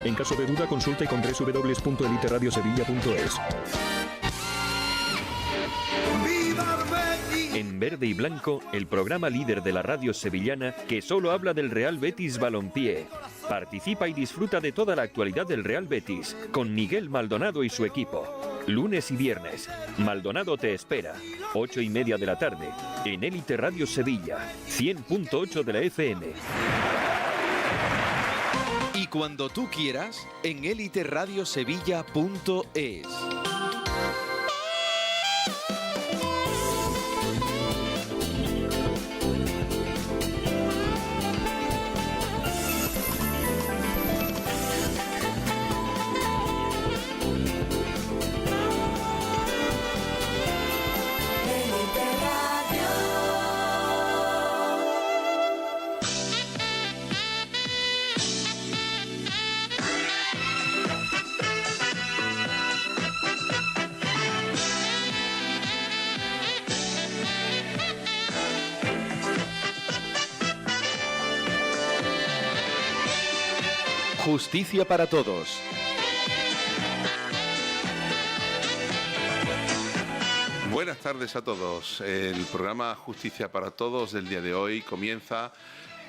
En caso de duda, consulte con www.eliteradiosevilla.es. En Verde y Blanco, el programa líder de la radio sevillana que solo habla del Real Betis Balompié. Participa y disfruta de toda la actualidad del Real Betis con Miguel Maldonado y su equipo. Lunes y viernes, Maldonado te espera, 8:30 de la tarde, en Élite Radio Sevilla, 100.8 de la FM. Y cuando tú quieras, en eliteradiosevilla.es. Justicia para todos. Buenas tardes a todos. El programa Justicia para Todos del día de hoy comienza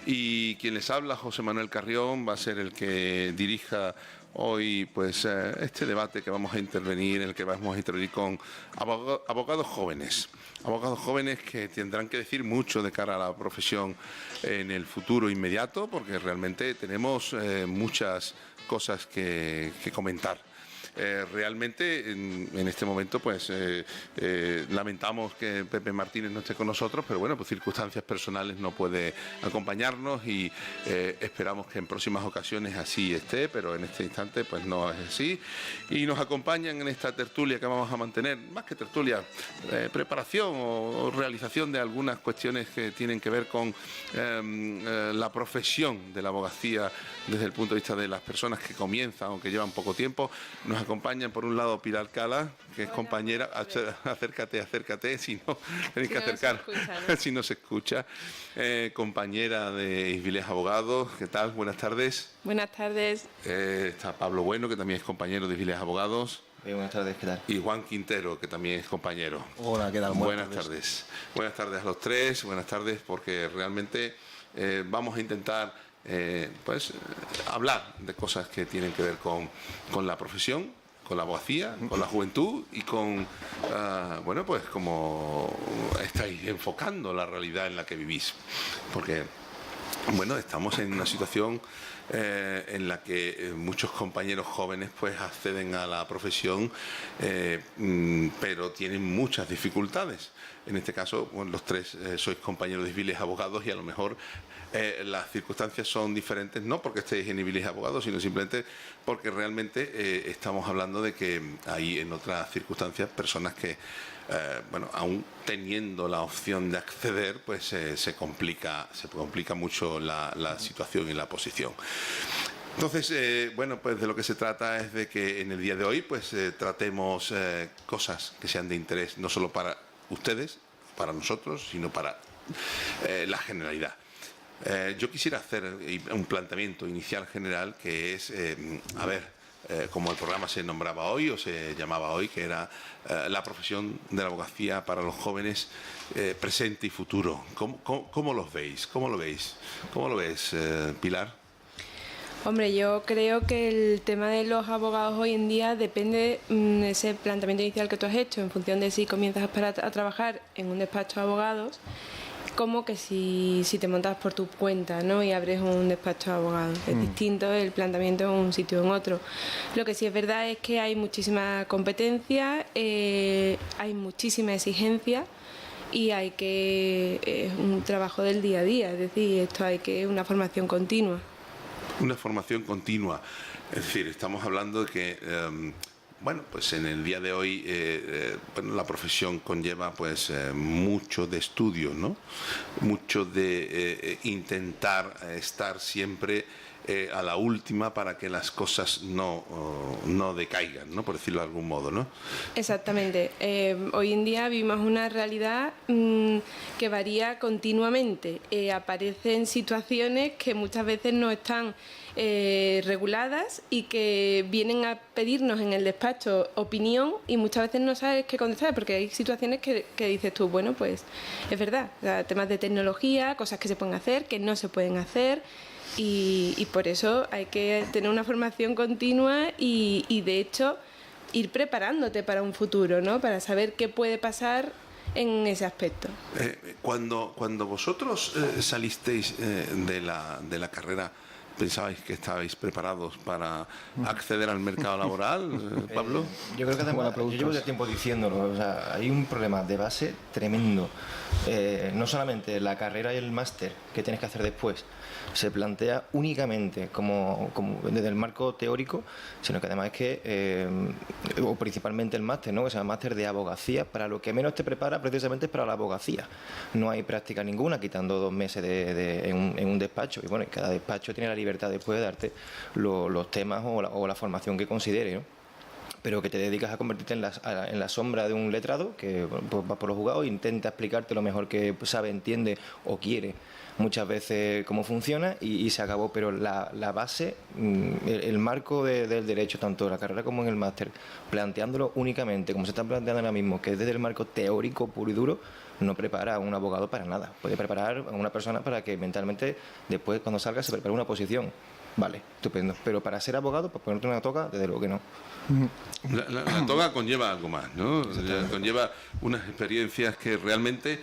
y quien les habla, José Manuel Carrión, va a ser el que dirija hoy pues este debate que vamos a intervenir, en el que vamos a intervenir con abogados jóvenes que tendrán que decir mucho de cara a la profesión en el futuro inmediato, porque realmente tenemos muchas cosas que comentar. Realmente en este momento pues lamentamos que Pepe Martínez no esté con nosotros, pero bueno, por circunstancias personales no puede acompañarnos y esperamos que en próximas ocasiones así esté, pero en este instante pues no es así. Y nos acompañan en esta tertulia que vamos a mantener, más que tertulia, preparación o realización de algunas cuestiones que tienen que ver con la profesión de la abogacía desde el punto de vista de las personas que comienzan o que llevan poco tiempo. Nos acompañan por un lado Pilar Cala, que es compañera, acércate, si no tenéis que acercar, si no se escucha, compañera de Isvilés Abogados. ¿Qué tal? Buenas tardes. Buenas tardes. Está Pablo Bueno, que también es compañero de Isvilés Abogados. Buenas tardes, ¿qué tal? Y Juan Quintero, que también es compañero. Hola, ¿qué tal? Buenas tardes. Buenas tardes a los tres, buenas tardes, porque realmente vamos a intentar hablar de cosas que tienen que ver con la profesión, con la abogacía, con la juventud y con, bueno, pues como estáis enfocando la realidad en la que vivís. Porque, bueno, estamos en una situación en la que muchos compañeros jóvenes pues acceden a la profesión, pero tienen muchas dificultades. En este caso, bueno, los tres sois compañeros de Isvilés Abogados y a lo mejor las circunstancias son diferentes, no porque estéis en Isvilés Abogados, sino simplemente porque realmente estamos hablando de que hay en otras circunstancias personas que, bueno, aún teniendo la opción de acceder, pues se complica mucho la situación y la posición. Entonces, bueno, pues de lo que se trata es de que en el día de hoy pues tratemos cosas que sean de interés no solo para ustedes, para nosotros, sino para la generalidad. Yo quisiera hacer un planteamiento inicial general que es, como el programa se nombraba hoy o se llamaba hoy, que era la profesión de la abogacía para los jóvenes presente y futuro. ¿Cómo los veis? ¿Cómo lo veis? ¿Cómo lo ves, Pilar? Hombre, yo creo que el tema de los abogados hoy en día depende de ese planteamiento inicial que tú has hecho, en función de si comienzas a trabajar en un despacho de abogados, como que si te montas por tu cuenta, ¿no? Y abres un despacho de abogados. Es distinto el planteamiento en un sitio o en otro. Lo que sí es verdad es que hay muchísima competencia, hay muchísima exigencia y es un trabajo del día a día, es decir, una formación continua. Una formación continua, es decir, estamos hablando de que, bueno, pues en el día de hoy, bueno, la profesión conlleva pues mucho de estudio, ¿no? Mucho de intentar estar siempre a la última para que las cosas no decaigan, ¿no? Por decirlo de algún modo, ¿no? Exactamente. Hoy en día vivimos una realidad que varía continuamente. Aparecen situaciones que muchas veces no están reguladas y que vienen a pedirnos en el despacho opinión y muchas veces no sabes qué contestar, porque hay situaciones que dices tú, bueno, pues es verdad, o sea, temas de tecnología, cosas que se pueden hacer, que no se pueden hacer. Y por eso hay que tener una formación continua y de hecho ir preparándote para un futuro, ¿no? Para saber qué puede pasar en ese aspecto. Cuando vosotros salisteis de la carrera, ¿pensabais que estabais preparados para acceder al mercado laboral, Pablo? Yo creo que además, yo llevo ya tiempo diciéndolo, o sea, hay un problema de base tremendo. No solamente la carrera y el máster que tienes que hacer después se plantea únicamente como desde el marco teórico, sino que además es que, o principalmente el máster, ¿no? Que se llama máster de abogacía, para lo que menos te prepara precisamente es para la abogacía. No hay práctica ninguna, quitando 2 meses en un despacho, y bueno, cada despacho tiene la libertad después de darte los temas o la formación que considere, ¿no? Pero que te dedicas a convertirte en la sombra de un letrado que pues, va por los juzgados e intenta explicarte lo mejor que sabe, entiende o quiere muchas veces cómo funciona y se acabó. Pero la base, el marco del derecho, tanto en la carrera como en el máster, planteándolo únicamente como se está planteando ahora mismo, que es desde el marco teórico puro y duro, no prepara a un abogado para nada. Puede preparar a una persona para que mentalmente después cuando salga se prepare una posición. Vale, estupendo. Pero para ser abogado, para ponerte una toga, desde luego que no. La toga conlleva algo más, ¿no? Conlleva unas experiencias que realmente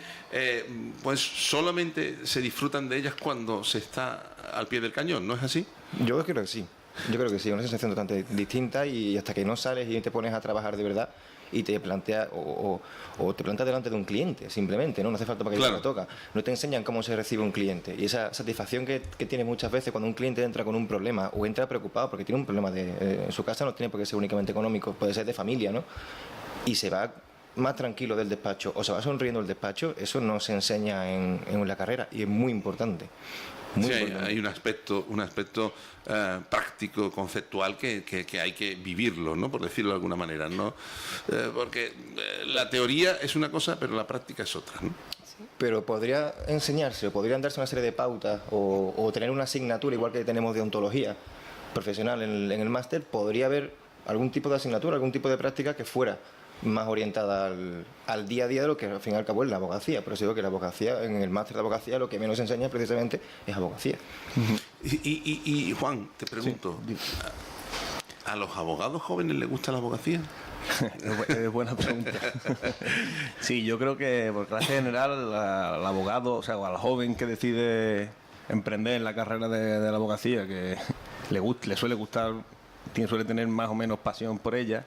pues solamente se disfrutan de ellas cuando se está al pie del cañón, ¿no es así? Yo creo que sí. Yo creo que sí, una sensación totalmente distinta, y hasta que no sales y te pones a trabajar de verdad y te planteas o te plantas delante de un cliente simplemente, no hace falta para que claro. te toca, no te enseñan cómo se recibe un cliente, y esa satisfacción que tiene muchas veces cuando un cliente entra con un problema o entra preocupado porque tiene un problema en su casa, no tiene por qué ser únicamente económico, puede ser de familia, ¿no? Y se va más tranquilo del despacho o se va sonriendo del despacho, eso no se enseña en la carrera y es muy importante. Sí, hay un aspecto práctico, conceptual que hay que vivirlo, ¿no? Por decirlo de alguna manera, ¿no? Porque la teoría es una cosa, pero la práctica es otra, ¿no? Pero podría enseñarse, o podrían darse una serie de pautas o tener una asignatura igual que tenemos de ontología profesional en el máster. Podría haber algún tipo de asignatura, algún tipo de práctica que fuera más orientada al día a día de lo que al fin y al cabo es la abogacía. Pero digo que la abogacía, en el máster de abogacía, lo que menos se enseña precisamente es abogacía. Y Juan, te pregunto, sí. ¿A los abogados jóvenes les gusta la abogacía? Es buena pregunta. Sí, yo creo que por clase general al abogado, o sea, al joven que decide emprender en la carrera de la abogacía, que le suele gustar, suele tener más o menos pasión por ella,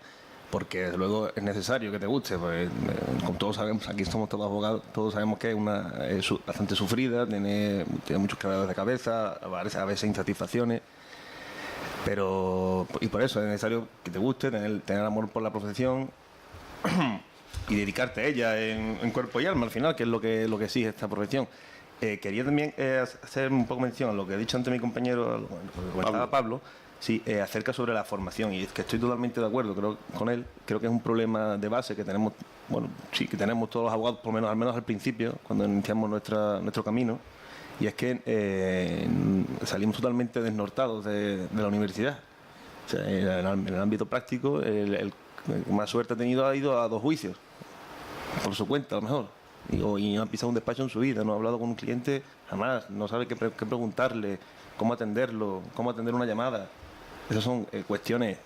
porque desde luego es necesario que te guste, pues, como todos sabemos, aquí somos todos abogados, todos sabemos que es bastante sufrida, tiene muchos quebraderos de cabeza, a veces insatisfacciones, y por eso es necesario que te guste, tener amor por la profesión y dedicarte a ella en cuerpo y alma al final, que es lo que exige esta profesión. Quería también hacer un poco mención a lo que ha dicho antes mi compañero, lo que comentaba Pablo. Sí, acerca sobre la formación, y es que estoy totalmente de acuerdo con él. Creo que es un problema de base que tenemos, que tenemos todos los abogados, por lo menos, al menos al principio, cuando iniciamos nuestro camino, y es que salimos totalmente desnortados de la universidad. O sea, en el ámbito práctico, el que más suerte ha tenido ha ido a 2 juicios, por su cuenta a lo mejor, y no ha pisado un despacho en su vida, no ha hablado con un cliente jamás, no sabe qué preguntarle, cómo atenderlo, cómo atender una llamada. Esas son cuestiones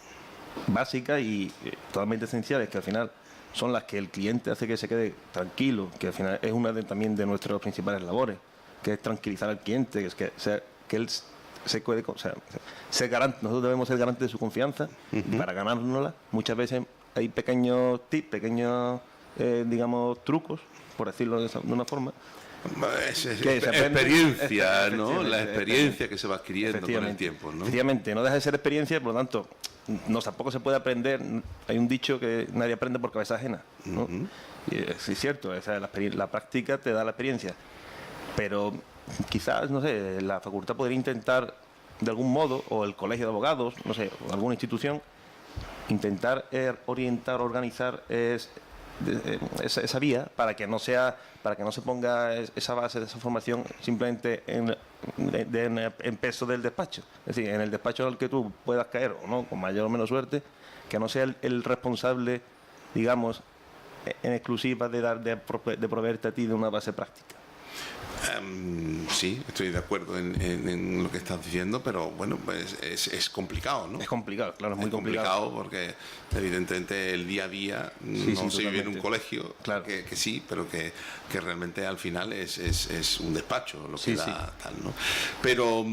básicas y totalmente esenciales, que al final son las que el cliente hace que se quede tranquilo, que al final es una también de nuestras principales labores, que es tranquilizar al cliente, que él se puede, ser garante. Nosotros debemos ser garantes de su confianza, y para ganárnosla muchas veces hay pequeños tips, pequeños digamos trucos, por decirlo de una forma. Experiencia, ¿no? La experiencia que se va adquiriendo con el tiempo, ¿no? Efectivamente, no deja de ser experiencia, por lo tanto, tampoco se puede aprender. Hay un dicho que nadie aprende por cabeza ajena, ¿no? Y es cierto, la práctica te da la experiencia, pero quizás, no sé, la facultad podría intentar de algún modo, o el colegio de abogados, no sé, o alguna institución, intentar orientar, organizar esa vía para que no se ponga esa base de esa formación simplemente en peso del despacho. Es decir, en el despacho al que tú puedas caer o no, con mayor o menos suerte, que no sea el responsable, digamos, en exclusiva de proveerte a ti de una base práctica. Sí, estoy de acuerdo en lo que estás diciendo, pero bueno, pues es complicado, ¿no? Es complicado, claro, es muy complicado. Porque evidentemente el día a día no se vive en un colegio, claro. que sí, pero que realmente al final es un despacho lo que da tal, ¿no? Pero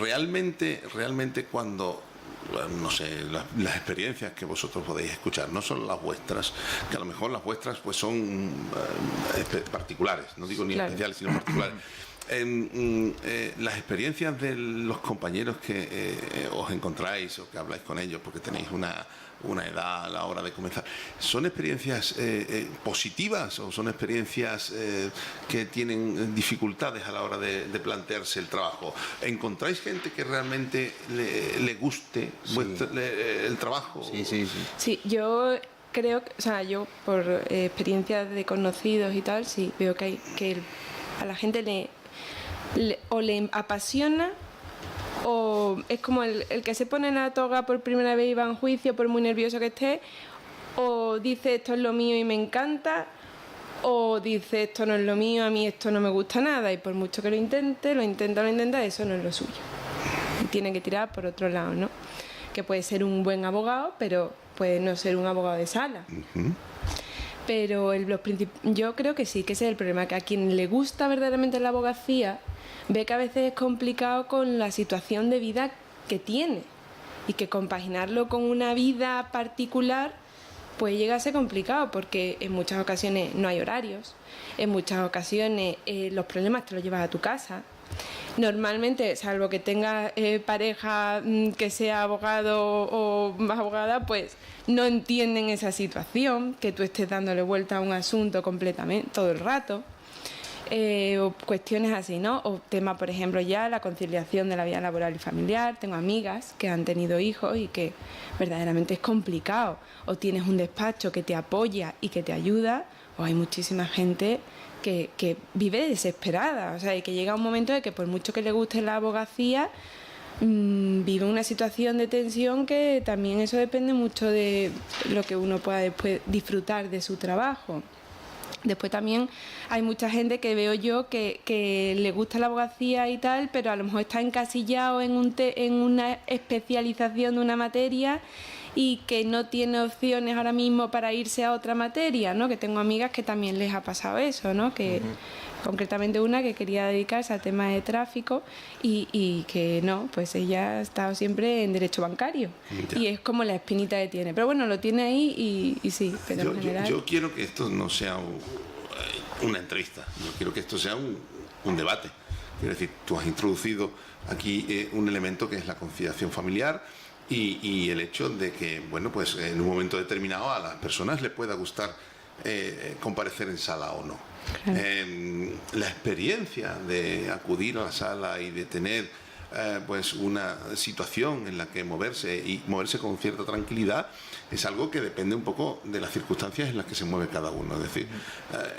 realmente cuando... no sé, las experiencias que vosotros podéis escuchar, no son las vuestras, que a lo mejor las vuestras pues son particulares, no digo ni especiales, sino particulares. Las experiencias de los compañeros que os encontráis o que habláis con ellos porque tenéis una edad a la hora de comenzar, ¿son experiencias positivas o son experiencias que tienen dificultades a la hora de plantearse el trabajo? ¿Encontráis gente que realmente le guste el trabajo? Sí, yo creo, o sea, yo por experiencias de conocidos y tal, sí, veo que a la gente le apasiona, o es como el que se pone la toga por primera vez y va en juicio por muy nervioso que esté, o dice esto es lo mío y me encanta, o dice esto no es lo mío, a mí esto no me gusta nada, y por mucho que lo intenta, eso no es lo suyo. Y tiene que tirar por otro lado, ¿no? Que puede ser un buen abogado, pero puede no ser un abogado de sala. Uh-huh. Pero yo creo que sí, que ese es el problema, que a quien le gusta verdaderamente la abogacía ve que a veces es complicado con la situación de vida que tiene y que compaginarlo con una vida particular pues llega a ser complicado, porque en muchas ocasiones no hay horarios, en muchas ocasiones los problemas te los llevas a tu casa. Normalmente, salvo que tengas pareja que sea abogado o abogada, pues no entienden esa situación, que tú estés dándole vuelta a un asunto completamente todo el rato. O cuestiones así, ¿no? O tema, por ejemplo, ya la conciliación de la vida laboral y familiar. Tengo amigas que han tenido hijos y que verdaderamente es complicado. O tienes un despacho que te apoya y que te ayuda, o hay muchísima gente que vive desesperada, o sea, y que llega un momento de que por mucho que le guste la abogacía, vive una situación de tensión, que también eso depende mucho de lo que uno pueda después disfrutar de su trabajo. Después también hay mucha gente que veo yo que le gusta la abogacía y tal, pero a lo mejor está encasillado en una especialización de una materia y que no tiene opciones ahora mismo para irse a otra materia, ¿no? Que tengo amigas que también les ha pasado eso, ¿no? Que concretamente una que quería dedicarse al tema de tráfico y que no, pues ella ha estado siempre en derecho bancario. Ya. Y es como la espinita que tiene. Pero bueno, lo tiene ahí y sí, pero en general... Yo quiero que esto no sea una entrevista, yo quiero que esto sea un debate. Quiero decir, tú has introducido aquí un elemento que es la conciliación familiar y el hecho de que, bueno, pues en un momento determinado a las personas les pueda gustar comparecer en sala o no. Claro. La experiencia de acudir a la sala y de tener pues una situación en la que moverse con cierta tranquilidad es algo que depende un poco de las circunstancias en las que se mueve cada uno. Es decir,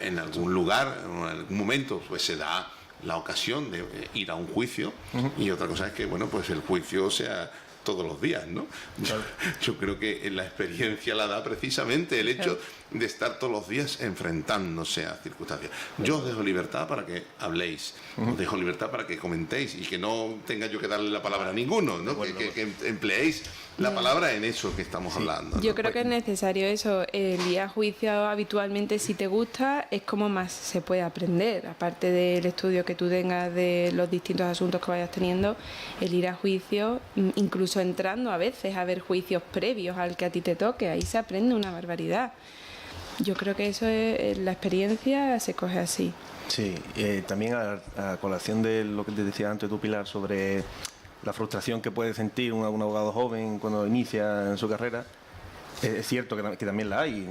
en algún lugar, en algún momento, pues se da la ocasión de ir a un juicio, y otra cosa es que, bueno, pues el juicio sea todos los días, ¿no? Yo creo que la experiencia la da precisamente el hecho de estar todos los días enfrentándose a circunstancias. Yo os dejo libertad para que habléis, os dejo libertad para que comentéis y que no tenga yo que darle la palabra a ninguno, ¿no? Que empleéis la palabra en eso que estamos hablando, ¿no? Yo creo que es necesario eso. El ir a juicio habitualmente, si te gusta, es como más se puede aprender. Aparte del estudio que tú tengas de los distintos asuntos que vayas teniendo, el ir a juicio, incluso entrando a veces a ver juicios previos al que a ti te toque, ahí se aprende una barbaridad. Yo creo que eso es la experiencia, se coge así. Sí, también a colación de lo que te decía antes tú, Pilar, sobre la frustración que puede sentir un abogado joven cuando inicia en su carrera, Es cierto que también la hay.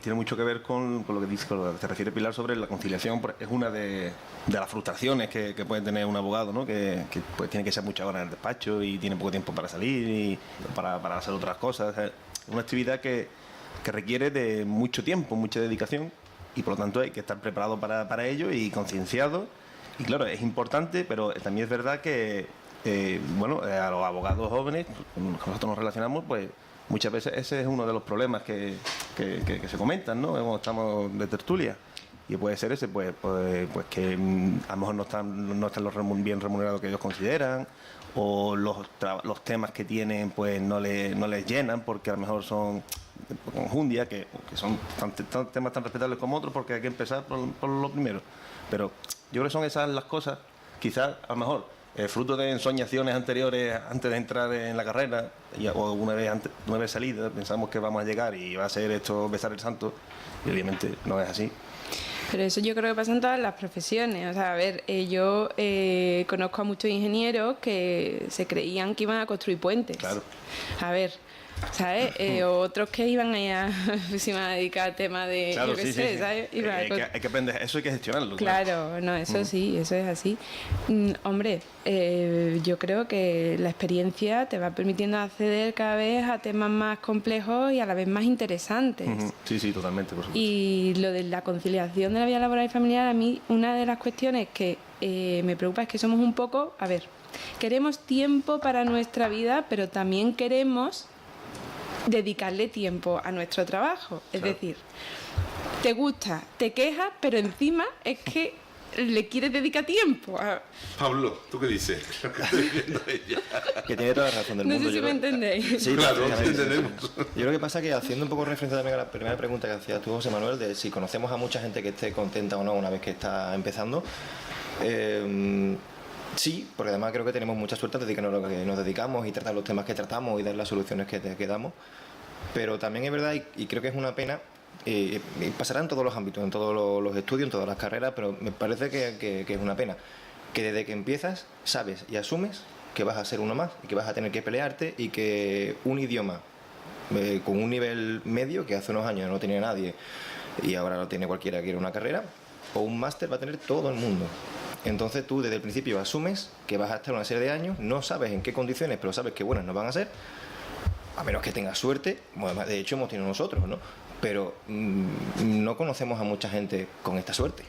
Tiene mucho que ver con lo que dice, con lo que se refiere Pilar sobre la conciliación. Es una de las frustraciones que puede tener un abogado, ¿no? Que pues tiene que ser muchas horas en el despacho y tiene poco tiempo para salir y para hacer otras cosas. Es una actividad que requiere de mucho tiempo, mucha dedicación, y por lo tanto hay que estar preparado para ello y concienciado. Y claro, es importante, pero también es verdad que a los abogados jóvenes con los que nosotros nos relacionamos, pues muchas veces ese es uno de los problemas que se comentan, ¿no? Cuando estamos de tertulia. Y puede ser ese, pues que a lo mejor no están bien remunerados que ellos consideran, o los temas que tienen pues no les llenan porque a lo mejor son conjundia, que son temas tan respetables como otros, porque hay que empezar por lo primero. Pero yo creo que son esas las cosas, quizás a lo mejor fruto de ensoñaciones anteriores antes de entrar en la carrera, o una vez salida, pensamos que vamos a llegar y va a ser esto besar el santo, y obviamente no es así. Pero eso yo creo que pasa en todas las profesiones. O sea, a ver, yo conozco a muchos ingenieros que se creían que iban a construir puentes. Claro. A ver, ¿sabes? Otros que iban se iban a dedicar al tema de, claro, yo qué sé, ¿sabes? Hay que aprender, eso hay que gestionarlo. Claro, no, eso sí, eso es así. Hombre, yo creo que la experiencia te va permitiendo acceder cada vez a temas más complejos y a la vez más interesantes. Sí, totalmente, por supuesto. Y lo de la conciliación de la vida laboral y familiar, a mí una de las cuestiones que me preocupa es que somos un poco, a ver, queremos tiempo para nuestra vida, pero también queremos dedicarle tiempo a nuestro trabajo. Es decir, te gusta, te quejas, pero encima es que le quieres dedicar tiempo. Pablo, ¿tú qué dices? Estoy viendo ella. Que tiene toda la razón del No mundo. sé si me entendéis. Sí, Claro, sí, sí entendemos. Yo creo que pasa que, haciendo un poco referencia también a la primera pregunta que hacías tú, José Manuel, de si conocemos a mucha gente que esté contenta o no una vez que está empezando, sí, porque además creo que tenemos mucha suerte de dedicarnos a lo que nos dedicamos y tratar los temas que tratamos y dar las soluciones que damos. Pero también es verdad, y creo que es una pena, pasará en todos los ámbitos, en todos los estudios, en todas las carreras, pero me parece que es una pena que desde que empiezas sabes y asumes que vas a ser uno más y que vas a tener que pelearte, y que un idioma con un nivel medio, que hace unos años no tenía nadie y ahora lo tiene cualquiera que quiere una carrera, o un máster va a tener todo el mundo. Entonces tú desde el principio asumes que vas a estar una serie de años, no sabes en qué condiciones, pero sabes que buenas no van a ser, a menos que tengas suerte. Bueno, de hecho hemos tenido nosotros, ¿no? Pero no conocemos a mucha gente con esta suerte.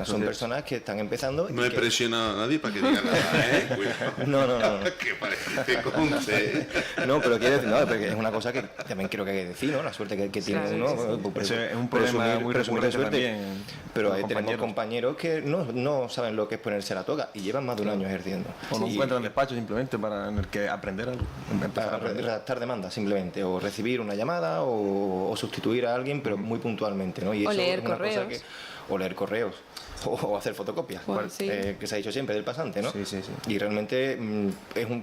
Son personas que están empezando. No he presionado a nadie para que diga nada, Cuidado. No. Que parece que conste. No, pero quiero decir, porque es una cosa que también creo que hay que decir, ¿no? La suerte que tiene uno. Eso es un problema muy recurrente también. Pero ahí tenemos compañeros que no saben lo que es ponerse la toga y llevan más de un año ejerciendo. O no encuentran despacho simplemente en el que aprender algo. Para redactar demandas simplemente, o recibir una llamada, o sustituir a alguien, pero muy puntualmente, ¿no? Y o eso leer es una correos. cosa o leer correos, o hacer fotocopias, que se ha dicho siempre del pasante, ¿no? Sí. Y realmente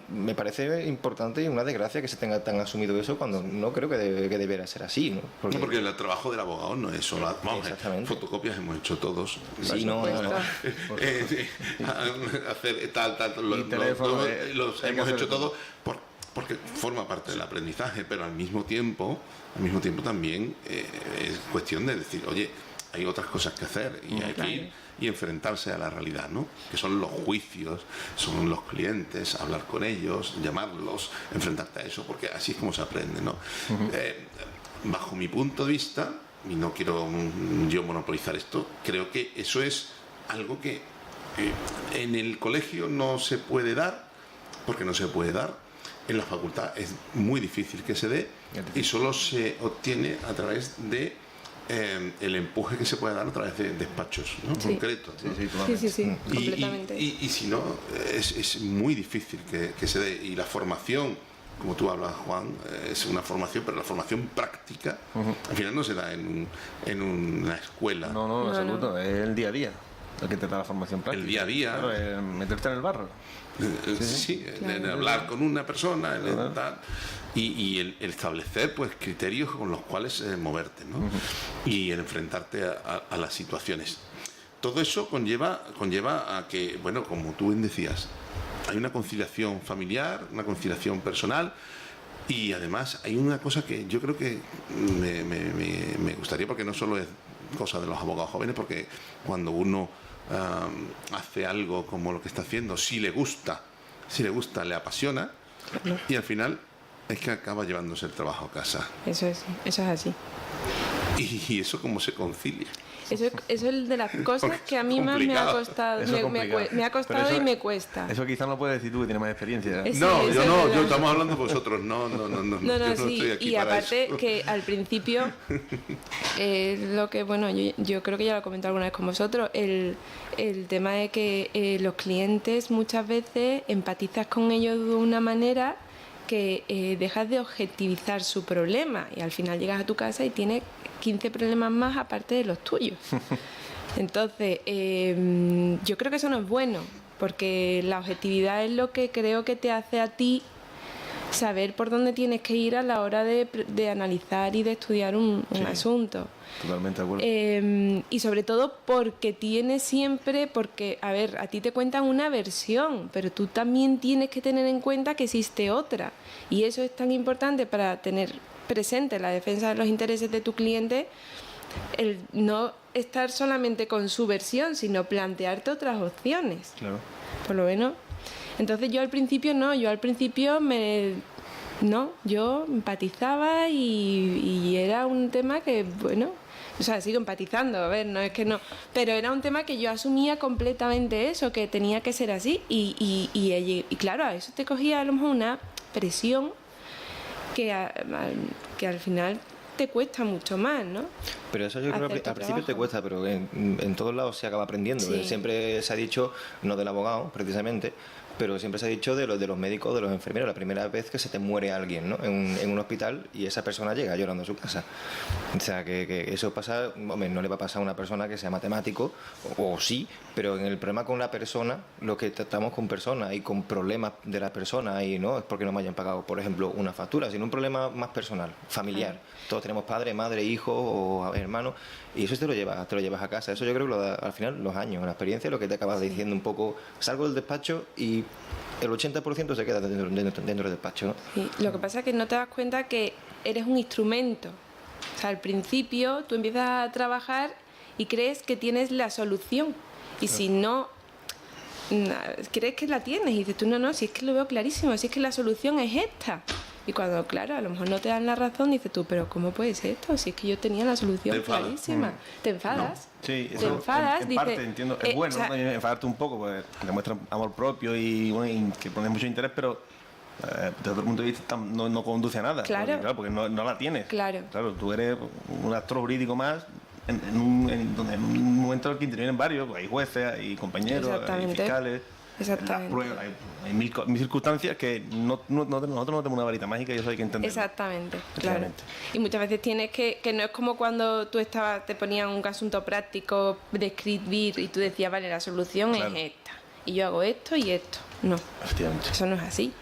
me parece importante y una desgracia que se tenga tan asumido eso, cuando no creo que debiera ser así, ¿no? Porque el trabajo del abogado no es solo... fotocopias hemos hecho todos. Sí, no. Hacer tal, los hemos hecho todos porque forma parte del aprendizaje, pero al mismo tiempo también es cuestión de decir, oye, hay otras cosas que hacer y hay que ir y enfrentarse a la realidad, ¿no? Que son los juicios, son los clientes, hablar con ellos, llamarlos, enfrentarte a eso, porque así es como se aprende, ¿no? Bajo mi punto de vista, y no quiero yo monopolizar esto, creo que eso es algo que en el colegio no se puede dar, porque no se puede dar. En la facultad es muy difícil que se dé y solo se obtiene a través de el empuje que se puede dar a través de despachos, ¿no? Concretos, ¿no? Sí, completamente. Y si no, es muy difícil que se dé. Y la formación, como tú hablas, Juan, es una formación, pero la formación práctica al final no se da en una escuela. No, absoluto, es el día a día el que te da la formación práctica. El día a día. Claro, meterte en el barro. En hablar con una persona, y el establecer pues criterios con los cuales moverte, ¿no? Y el enfrentarte a las situaciones. Todo eso conlleva a que, bueno, como tú bien decías, hay una conciliación familiar, una conciliación personal, Y además hay una cosa que yo creo que me gustaría, porque no solo es cosa de los abogados jóvenes, porque cuando uno hace algo como lo que está haciendo, si le gusta, le apasiona, y al final es que acaba llevándose el trabajo a casa. Eso es así. ¿Y eso cómo se concilia? Eso es de las cosas que a mí más me ha costado, me ha costado y me cuesta. Eso quizás no puedes decir tú, que tienes más experiencia. Sí, No, yo no, verdad. estamos hablando de vosotros, no, yo no Sí, estoy aquí y para aparte eso. que al principio, lo que, bueno, yo creo que ya lo he comentado alguna vez con vosotros, el tema de que los clientes muchas veces empatizas con ellos de una manera que dejas de objetivizar su problema y al final llegas a tu casa y tienes 15 problemas más aparte de los tuyos. Entonces, yo creo que eso no es bueno, porque la objetividad es lo que creo que te hace a ti saber por dónde tienes que ir a la hora de analizar y de estudiar un asunto. Totalmente de acuerdo. Y sobre todo porque tienes siempre, porque, a ver, a ti te cuentan una versión, pero tú también tienes que tener en cuenta que existe otra. Y eso es tan importante para tener presente la defensa de los intereses de tu cliente, el no estar solamente con su versión, sino plantearte otras opciones. Claro. Por lo menos. Entonces yo al principio yo empatizaba y era un tema que, bueno, o sea, sigo empatizando, a ver, no es que no, pero era un tema que yo asumía completamente eso, que tenía que ser así y claro, a eso te cogía a lo mejor una presión que al final te cuesta mucho más, ¿no? Pero eso yo creo que al principio te cuesta, pero en todos lados se acaba aprendiendo. Sí. Siempre se ha dicho, no del abogado precisamente, pero siempre se ha dicho de los médicos, de los enfermeros, la primera vez que se te muere alguien, ¿no? en un hospital y esa persona llega llorando a su casa. O sea, que eso pasa, hombre, no le va a pasar a una persona que sea matemático, o sí, pero en el problema con la persona, lo que tratamos con personas y con problemas de la persona, y no es porque no me hayan pagado, por ejemplo, una factura, sino un problema más personal, familiar. Todos tenemos padre, madre, hijo o hermano, y eso te lo llevas a casa. Eso yo creo que al final los años, la experiencia, lo que te acabas diciendo un poco, salgo del despacho y el 80% se queda dentro del despacho, ¿no? Sí, lo que pasa es que no te das cuenta que eres un instrumento. O sea, al principio tú empiezas a trabajar y crees que tienes la solución. Y si no, crees que la tienes y dices tú, no, si es que lo veo clarísimo, si es que la solución es esta. Y cuando, claro, a lo mejor no te dan la razón, dices tú, pero ¿cómo puede ser esto? Si es que yo tenía la solución clarísima. Te enfadas. ¿No? Sí, te eso enfadas, en dices, parte entiendo. Es bueno, o sea, también enfadarte un poco, pues demuestra amor propio y que pones mucho interés, pero desde otro punto de vista no conduce a nada. Claro. Porque no la tienes. Claro. Claro, tú eres un actor jurídico más en un momento en el que intervienen varios, pues hay jueces, hay compañeros, hay fiscales. Exactamente. Pruebas, hay mil circunstancias que nosotros no tenemos una varita mágica y eso hay que entenderlo. Exactamente, claro. Y muchas veces tienes que no es como cuando tú te ponían un asunto práctico de escribir y tú decías, vale, la solución es esta. Y yo hago esto y esto. No, efectivamente. Eso no es así.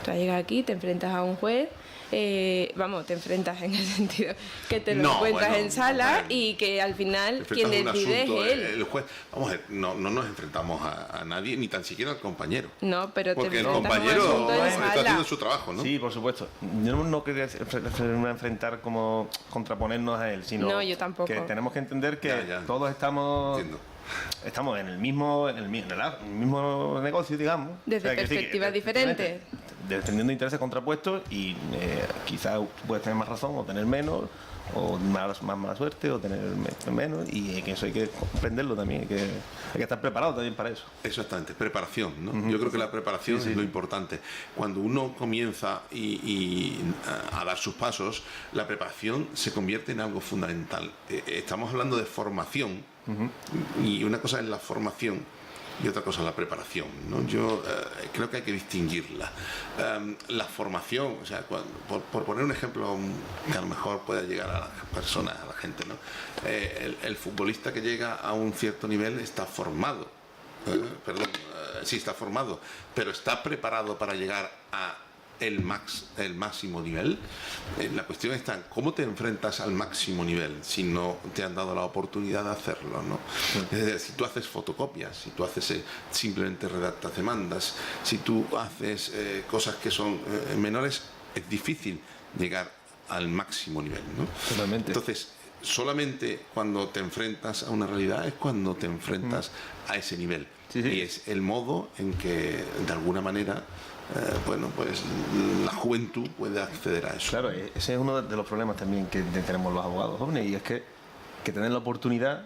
Tú llegas aquí, te enfrentas a un juez, te enfrentas en el sentido que te lo encuentras en sala y que al final quien decide es él. El juez, vamos a ver, no nos enfrentamos a nadie, ni tan siquiera al compañero. No, pero porque te el enfrentas a un compañero asunto en está sala. haciendo su trabajo, ¿no? Sí, por supuesto. Yo no quería enfrentar como contraponernos a él, sino no, yo tampoco. que tenemos que entender que Ya. todos estamos en el mismo negocio, digamos. Desde perspectivas diferentes. Defendiendo intereses contrapuestos y quizás puedes tener más razón o tener menos, o más mala suerte o tener menos, y que eso hay que comprenderlo también, hay que estar preparado también para eso. Exactamente, preparación, ¿no? Yo creo que la preparación es lo importante. Cuando uno comienza a dar sus pasos, la preparación se convierte en algo fundamental. Estamos hablando de formación, y una cosa es la formación y otra cosa es la preparación, ¿no? Yo creo que hay que distinguirla. La formación, o sea, por poner un ejemplo que a lo mejor pueda llegar a las personas, a la gente, ¿no? El futbolista que llega a un cierto nivel está formado, sí está formado, pero está preparado para llegar a el máximo nivel. La cuestión está en cómo te enfrentas al máximo nivel si no te han dado la oportunidad de hacerlo, ¿no? Es decir, si tú haces fotocopias, si tú haces simplemente redactas demandas, si tú haces cosas que son menores, es difícil llegar al máximo nivel, ¿no? Totalmente. Entonces, solamente cuando te enfrentas a una realidad es cuando te enfrentas a ese nivel. Sí, sí. Y es el modo en que, de alguna manera, pues la juventud puede acceder a eso. Claro, ese es uno de los problemas también que tenemos los abogados jóvenes, y es que tener la oportunidad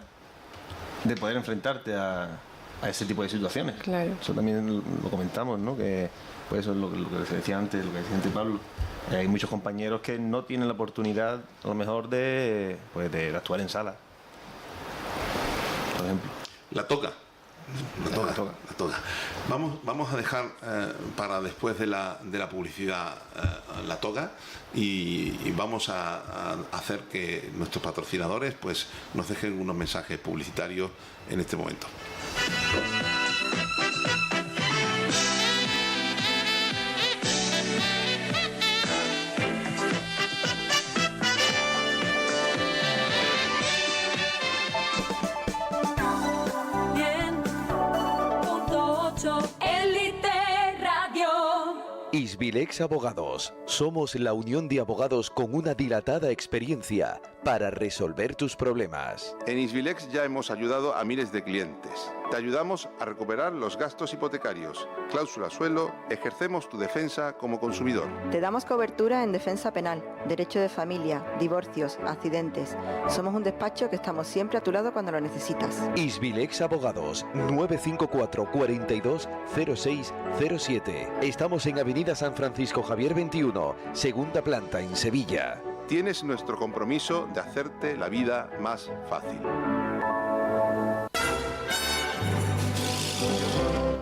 de poder enfrentarte a ese tipo de situaciones. Claro. Eso también lo comentamos, ¿no? Que pues eso es lo que se decía antes, lo que decía antes Pablo. Hay muchos compañeros que no tienen la oportunidad, a lo mejor, de actuar en sala, por ejemplo. La toga. Vamos a dejar para después de la publicidad la toga, y vamos a hacer que nuestros patrocinadores pues nos dejen unos mensajes publicitarios en este momento. Isbilex Abogados. Somos la unión de abogados con una dilatada experiencia para resolver tus problemas. En Isbilex ya hemos ayudado a miles de clientes. Te ayudamos a recuperar los gastos hipotecarios, cláusula suelo, ejercemos tu defensa como consumidor. Te damos cobertura en defensa penal, derecho de familia, divorcios, accidentes. Somos un despacho que estamos siempre a tu lado cuando lo necesitas. Isbilex Abogados, 954 42 0607. Estamos en Avenida San Francisco Javier 21, segunda planta en Sevilla. Tienes nuestro compromiso de hacerte la vida más fácil.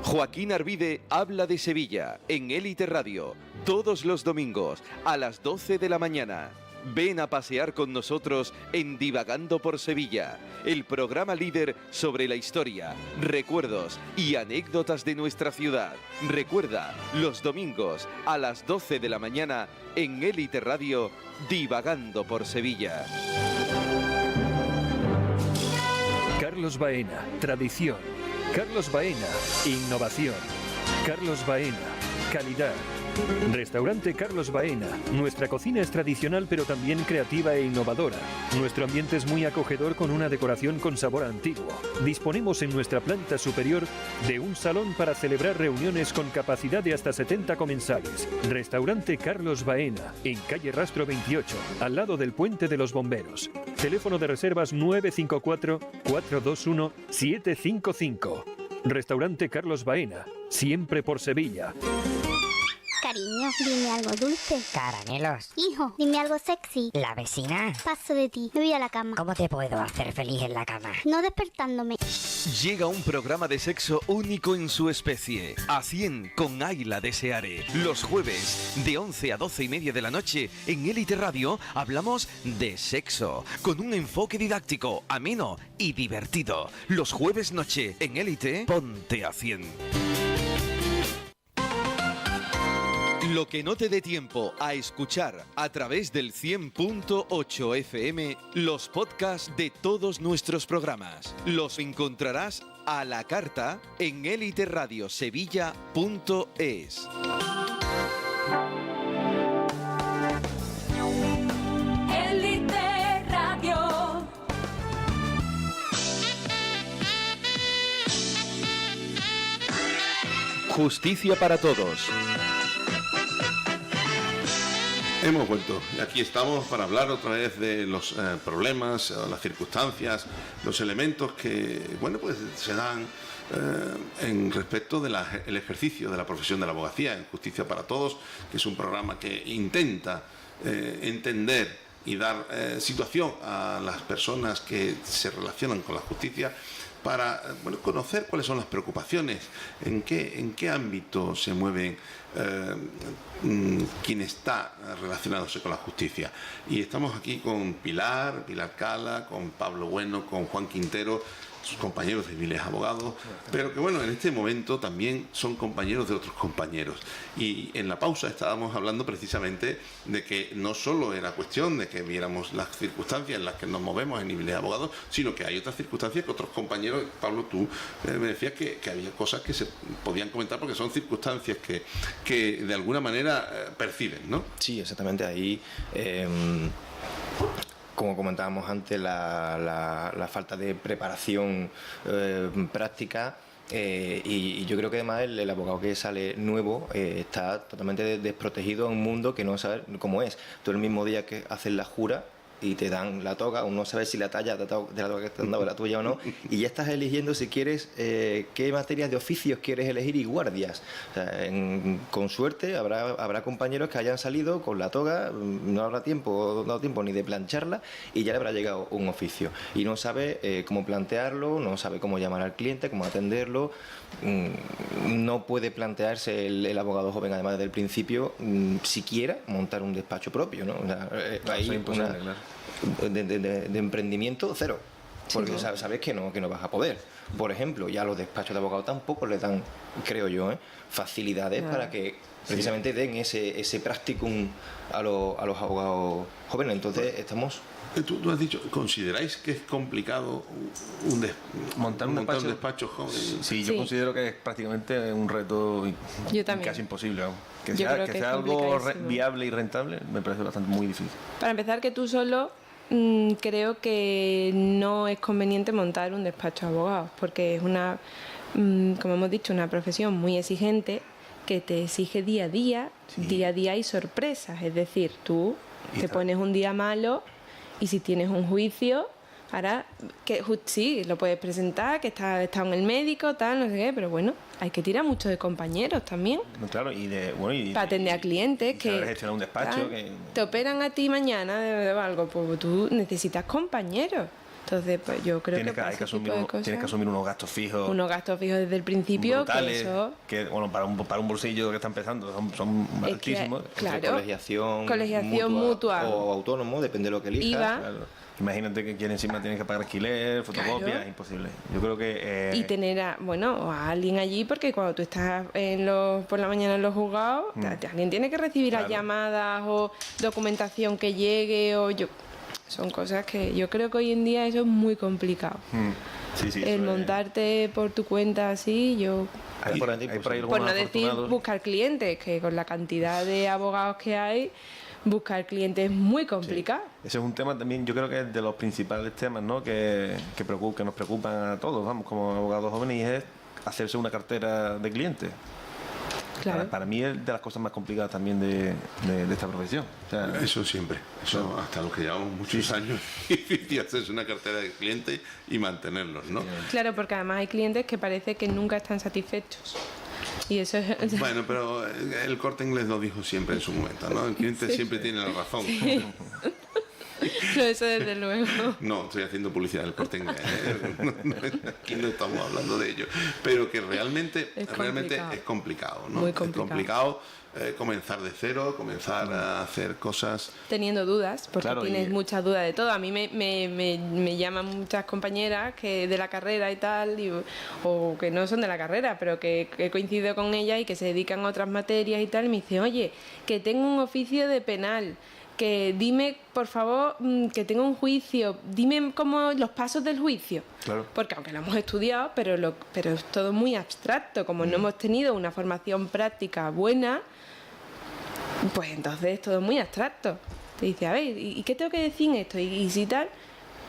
Joaquín Arvide habla de Sevilla en Élite Radio, todos los domingos a las 12 de la mañana. Ven a pasear con nosotros en Divagando por Sevilla, el programa líder sobre la historia, recuerdos y anécdotas de nuestra ciudad. Recuerda, los domingos a las 12 de la mañana en Élite Radio, Divagando por Sevilla. Carlos Baena, tradición. Carlos Baena, innovación. Carlos Baena, calidad. Restaurante Carlos Baena. Nuestra cocina es tradicional pero también creativa e innovadora. Nuestro ambiente es muy acogedor con una decoración con sabor antiguo. Disponemos en nuestra planta superior de un salón para celebrar reuniones con capacidad de hasta 70 comensales. Restaurante Carlos Baena, en calle Rastro 28, al lado del Puente de los Bomberos. Teléfono de reservas 954-421-755. Restaurante Carlos Baena, siempre por Sevilla. Cariño, dime algo dulce. Caramelos. Hijo, dime algo sexy. La vecina. Paso de ti, me voy a la cama. ¿Cómo te puedo hacer feliz en la cama? No despertándome. Llega un programa de sexo único en su especie. A 100 con Ayla de Seare. Los jueves, de 11 a 12 y media de la noche, en Élite Radio, hablamos de sexo. Con un enfoque didáctico, ameno y divertido. Los jueves noche, en Élite, ponte a 100. Lo que no te dé tiempo a escuchar a través del 100.8 FM, los podcasts de todos nuestros programas. Los encontrarás a la carta en eliteradiosevilla.es. Élite Radio. Justicia para todos. Hemos vuelto y aquí estamos para hablar otra vez de los problemas, las circunstancias, los elementos que, bueno, pues se dan en respecto del ejercicio de la profesión de la abogacía en Justicia para Todos, que es un programa que intenta entender y dar situación a las personas que se relacionan con la justicia para conocer cuáles son las preocupaciones, en qué ámbito se mueven quien está relacionándose con la justicia. Y estamos aquí con Pilar Cala, con Pablo Bueno, con Juan Quintero, sus compañeros de miles de abogados, pero que bueno, en este momento también son compañeros de otros compañeros. Y en la pausa estábamos hablando precisamente de que no solo era cuestión de que viéramos las circunstancias en las que nos movemos en miles de abogados, sino que hay otras circunstancias que otros compañeros, Pablo, tú me decías que había cosas que se podían comentar porque son circunstancias que de alguna manera perciben, ¿no? Sí, exactamente. Ahí, como comentábamos antes, la falta de preparación práctica. Y yo creo que además el abogado que sale nuevo está totalmente desprotegido a un mundo que no sabe cómo es. Tú el mismo día que haces la jura y te dan la toga, uno no sabe si la talla de la toga que te han dado es la tuya o no, y ya estás eligiendo si quieres qué materias de oficios quieres elegir y guardias. O sea, con suerte habrá compañeros que hayan salido con la toga, no habrá dado tiempo ni de plancharla y ya le habrá llegado un oficio. Y no sabe cómo plantearlo, no sabe cómo llamar al cliente, cómo atenderlo. No puede plantearse el abogado joven, además desde el principio, siquiera montar un despacho propio, ¿no? O sea, hay una de emprendimiento cero, porque sabes que no vas a poder. Por ejemplo, ya los despachos de abogados tampoco les dan, creo yo, facilidades para que precisamente den ese practicum a los abogados jóvenes. Entonces estamos... Tú has dicho, ¿consideráis que es complicado montar un despacho joven? Sí, yo considero que es prácticamente un reto casi imposible. Que sea algo viable y rentable me parece bastante muy difícil. Para empezar, que tú solo creo que no es conveniente montar un despacho de abogados, porque es una, como hemos dicho, una profesión muy exigente que te exige día a día hay sorpresas. Es decir, tú te pones un día malo y si tienes un juicio, ahora que sí, lo puedes presentar, que está en el médico, tal, no sé qué, pero bueno, hay que tirar mucho de compañeros también. Claro, y para atender a clientes que gestionar un despacho, te operan a ti mañana de algo, pues tú necesitas compañeros. Entonces, pues yo creo tienes que asumir unos gastos fijos. Unos gastos fijos desde el principio. Brutales, que bueno, para un bolsillo que está empezando son altísimos. Claro. Colegiación mutua o autónomo, depende de lo que elijas. Claro. Imagínate que encima tienes que pagar alquiler, fotocopias, es imposible. Yo creo que... Y tener a alguien allí, porque cuando tú estás por la mañana en los juzgados, alguien tiene que recibir las llamadas o documentación que llegue son cosas que yo creo que hoy en día eso es muy complicado. El montarte por tu cuenta así, por no decir buscar clientes, que con la cantidad de abogados que hay, buscar clientes es muy complicado. Sí. Ese es un tema también, yo creo que es de los principales temas, ¿no? que nos preocupan a todos, vamos, como abogados jóvenes, y es hacerse una cartera de clientes. Claro. Para mí es de las cosas más complicadas también de esta profesión. O sea, eso siempre, hasta los que llevamos muchos años, difícil hacerse una cartera de clientes y mantenerlos, ¿no? Claro, porque además hay clientes que parece que nunca están satisfechos. Y eso es... Bueno, pero el Corte Inglés lo dijo siempre en su momento, ¿no? El cliente siempre tiene la razón. Sí. No, eso desde luego. No, estoy haciendo publicidad del Corte Inglés. Aquí no estamos hablando de ello. Pero que realmente es complicado, ¿no? Muy complicado. Es complicado comenzar de cero, comenzar a hacer cosas... Teniendo dudas, porque tienes muchas dudas de todo. A mí me llaman muchas compañeras que de la carrera y tal, o que no son de la carrera, pero que he coincidido con ellas y que se dedican a otras materias y tal, y me dicen, oye, que tengo un oficio de penal, que dime, por favor, que tengo un juicio, dime cómo los pasos del juicio. Claro. Porque aunque lo hemos estudiado, pero es todo muy abstracto, como no hemos tenido una formación práctica buena, pues entonces es todo muy abstracto. Te dice, a ver, ¿y qué tengo que decir en esto? Y si tal,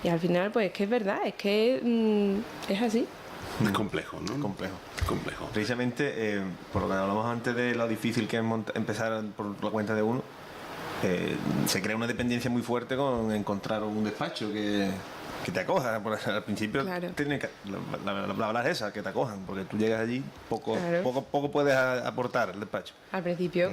y al final pues es que es verdad, es que es así. Es complejo, ¿no? Complejo. Complejo. Precisamente, por lo que hablamos antes de lo difícil que es empezar por la cuenta de uno, se crea una dependencia muy fuerte con encontrar un despacho que te acoja. Al principio tiene que la verdad es esa, que te acojan, porque tú llegas allí, poco puedes aportar el despacho. Al principio,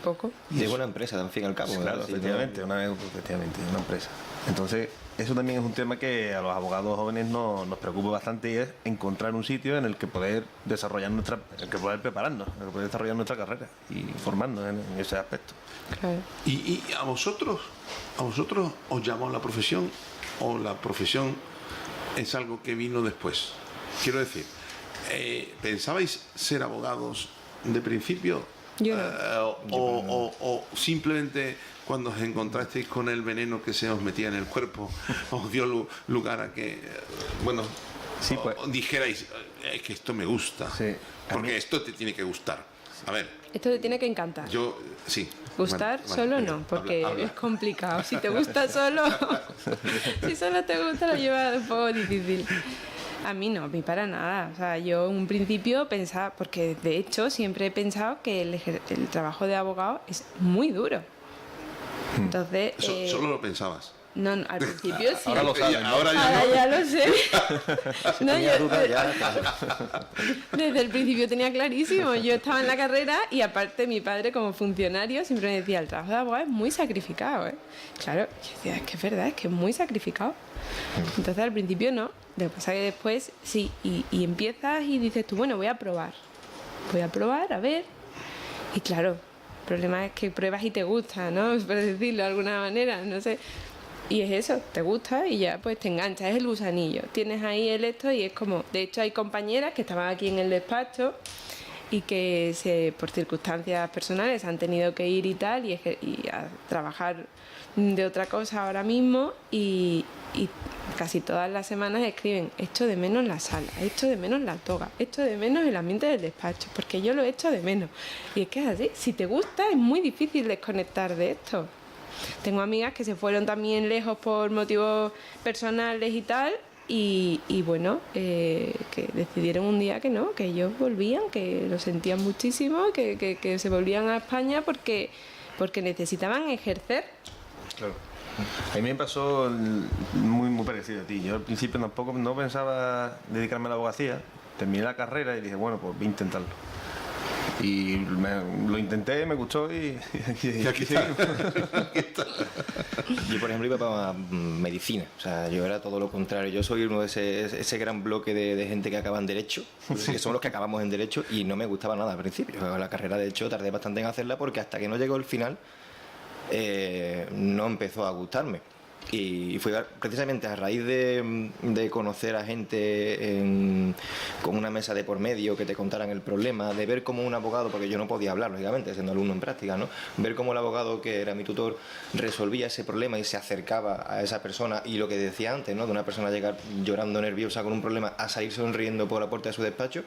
poco. Y es una empresa, al fin y al cabo. Claro, efectivamente, una empresa. Entonces, eso también es un tema que a los abogados jóvenes nos preocupa bastante, y es encontrar un sitio en el que poder desarrollar prepararnos, en el que poder desarrollar nuestra carrera y formarnos en ese aspecto. Claro. ¿Y a vosotros os llamó la profesión, o la profesión es algo que vino después. Quiero decir, ¿pensabais ser abogados de principio? Yo no. O simplemente cuando os encontrasteis con el veneno que se os metía en el cuerpo os dio lugar a que, bueno, sí, pues, dijerais, es que esto me gusta, sí, porque esto te tiene que gustar. A ver, Esto te tiene que encantar. yo, sí. Gustar Vale, solo venga, no, porque habla. es complicado. Si te gusta solo, si solo te gusta lo lleva un poco difícil. A mí no, a mí para nada. O sea, yo en un principio pensaba, porque de hecho siempre he pensado que el trabajo de abogado es muy duro. Entonces... Solo lo pensabas. No, al principio sí. Ahora lo sabes, ¿no? Ahora ya Ahora no. ya lo sé. No, Tenía yo, dudas ya. desde el principio tenía clarísimo. Yo estaba en la carrera y aparte mi padre como funcionario siempre me decía, el trabajo de abogado es muy sacrificado, ¿eh? Claro, yo decía, es que es verdad, es que es muy sacrificado. Entonces al principio no. Lo que pasa es que después sí, y empiezas y dices tú, bueno, voy a probar, a ver. Y claro, el problema es que pruebas y te gusta, ¿no? Por decirlo de alguna manera, no sé. Y es eso, te gusta y ya pues te enganchas, es el gusanillo. Tienes ahí el esto y es como... De hecho hay compañeras que estaban aquí en el despacho y que por circunstancias personales han tenido que ir y tal y a trabajar de otra cosa ahora mismo y casi todas las semanas escriben, echo de menos la sala, echo de menos la toga, echo de menos el ambiente del despacho, porque yo lo echo de menos. Y es que es así, si te gusta es muy difícil desconectar de esto. Tengo amigas que se fueron también lejos por motivos personales y tal, y bueno, que decidieron un día que no, que ellos volvían, que lo sentían muchísimo, que se volvían a España porque necesitaban ejercer. claro. A mí me pasó muy parecido a ti. Yo al principio tampoco no pensaba dedicarme a la abogacía. Terminé la carrera y dije, bueno, pues voy a intentarlo. Y lo intenté, me gustó y aquí seguimos. Yo, por ejemplo, iba para medicina. O sea, yo era todo lo contrario. Yo soy uno de ese gran bloque de gente que acaba en Derecho, que somos los que acabamos en Derecho, y no me gustaba nada al principio. La carrera, de hecho, tardé bastante en hacerla porque hasta que no llegó el final no empezó a gustarme. Y fue precisamente a raíz de conocer a gente con una mesa de por medio que te contaran el problema, de ver cómo un abogado, porque yo no podía hablar, lógicamente, siendo alumno en práctica, ¿no? Ver cómo el abogado, que era mi tutor, resolvía ese problema y se acercaba a esa persona, y lo que decía antes, ¿no? De una persona llegar llorando, nerviosa, con un problema, a salir sonriendo por la puerta de su despacho,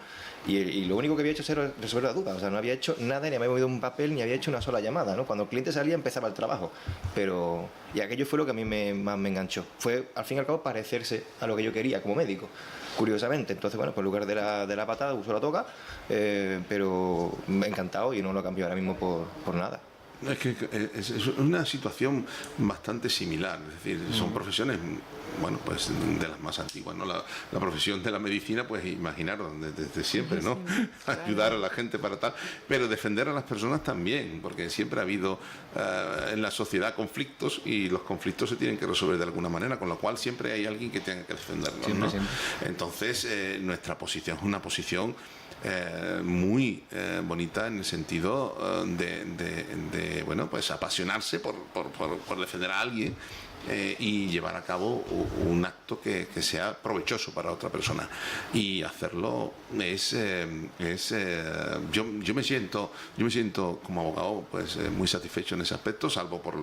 y lo único que había hecho era resolver la duda. O sea, no había hecho nada, ni había movido un papel, ni había hecho una sola llamada, ¿no? Cuando el cliente salía empezaba el trabajo, y aquello fue lo que a mí más me enganchó. Fue, al fin y al cabo, parecerse a lo que yo quería como médico, curiosamente. Entonces, bueno, pues en lugar de la patada uso la toga, pero me ha encantado y no lo cambio ahora mismo por nada. Es que es una situación bastante similar, es decir, son profesiones, bueno, pues de las más antiguas, ¿no? La profesión de la medicina, pues imaginaros, desde siempre, ¿no? Sí, claro. Ayudar a la gente para tal, pero defender a las personas también, porque siempre ha habido en la sociedad conflictos y los conflictos se tienen que resolver de alguna manera, con lo cual siempre hay alguien que tenga que defenderlos, ¿no? Siempre. Entonces, nuestra posición es una posición muy bonita en el sentido de bueno, pues apasionarse por defender a alguien y llevar a cabo un acto que sea provechoso para otra persona, y hacerlo yo me siento como abogado pues muy satisfecho en ese aspecto, salvo por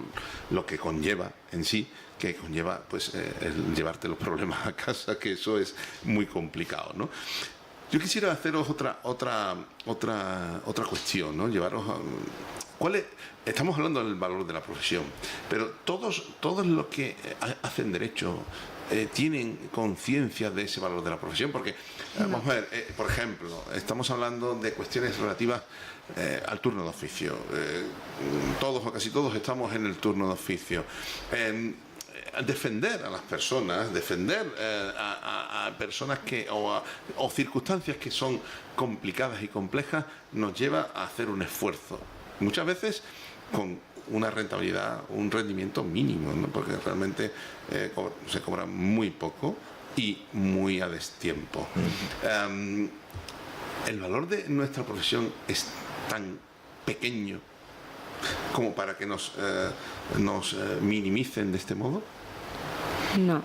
lo que conlleva en sí, que conlleva pues el llevarte los problemas a casa, que eso es muy complicado, ¿no? Yo quisiera haceros otra cuestión, ¿no? Llevaros a, estamos hablando del valor de la profesión, pero todos los que hacen derecho tienen conciencia de ese valor de la profesión, porque vamos a ver, por ejemplo, estamos hablando de cuestiones relativas al turno de oficio. Todos o casi todos estamos en el turno de oficio. Defender a las personas, defender a personas o circunstancias que son complicadas y complejas, nos lleva a hacer un esfuerzo, muchas veces con una rentabilidad, un rendimiento mínimo, ¿no? Porque realmente se cobra muy poco y muy a destiempo. El valor de nuestra profesión es tan pequeño como para que nos minimicen de este modo. No,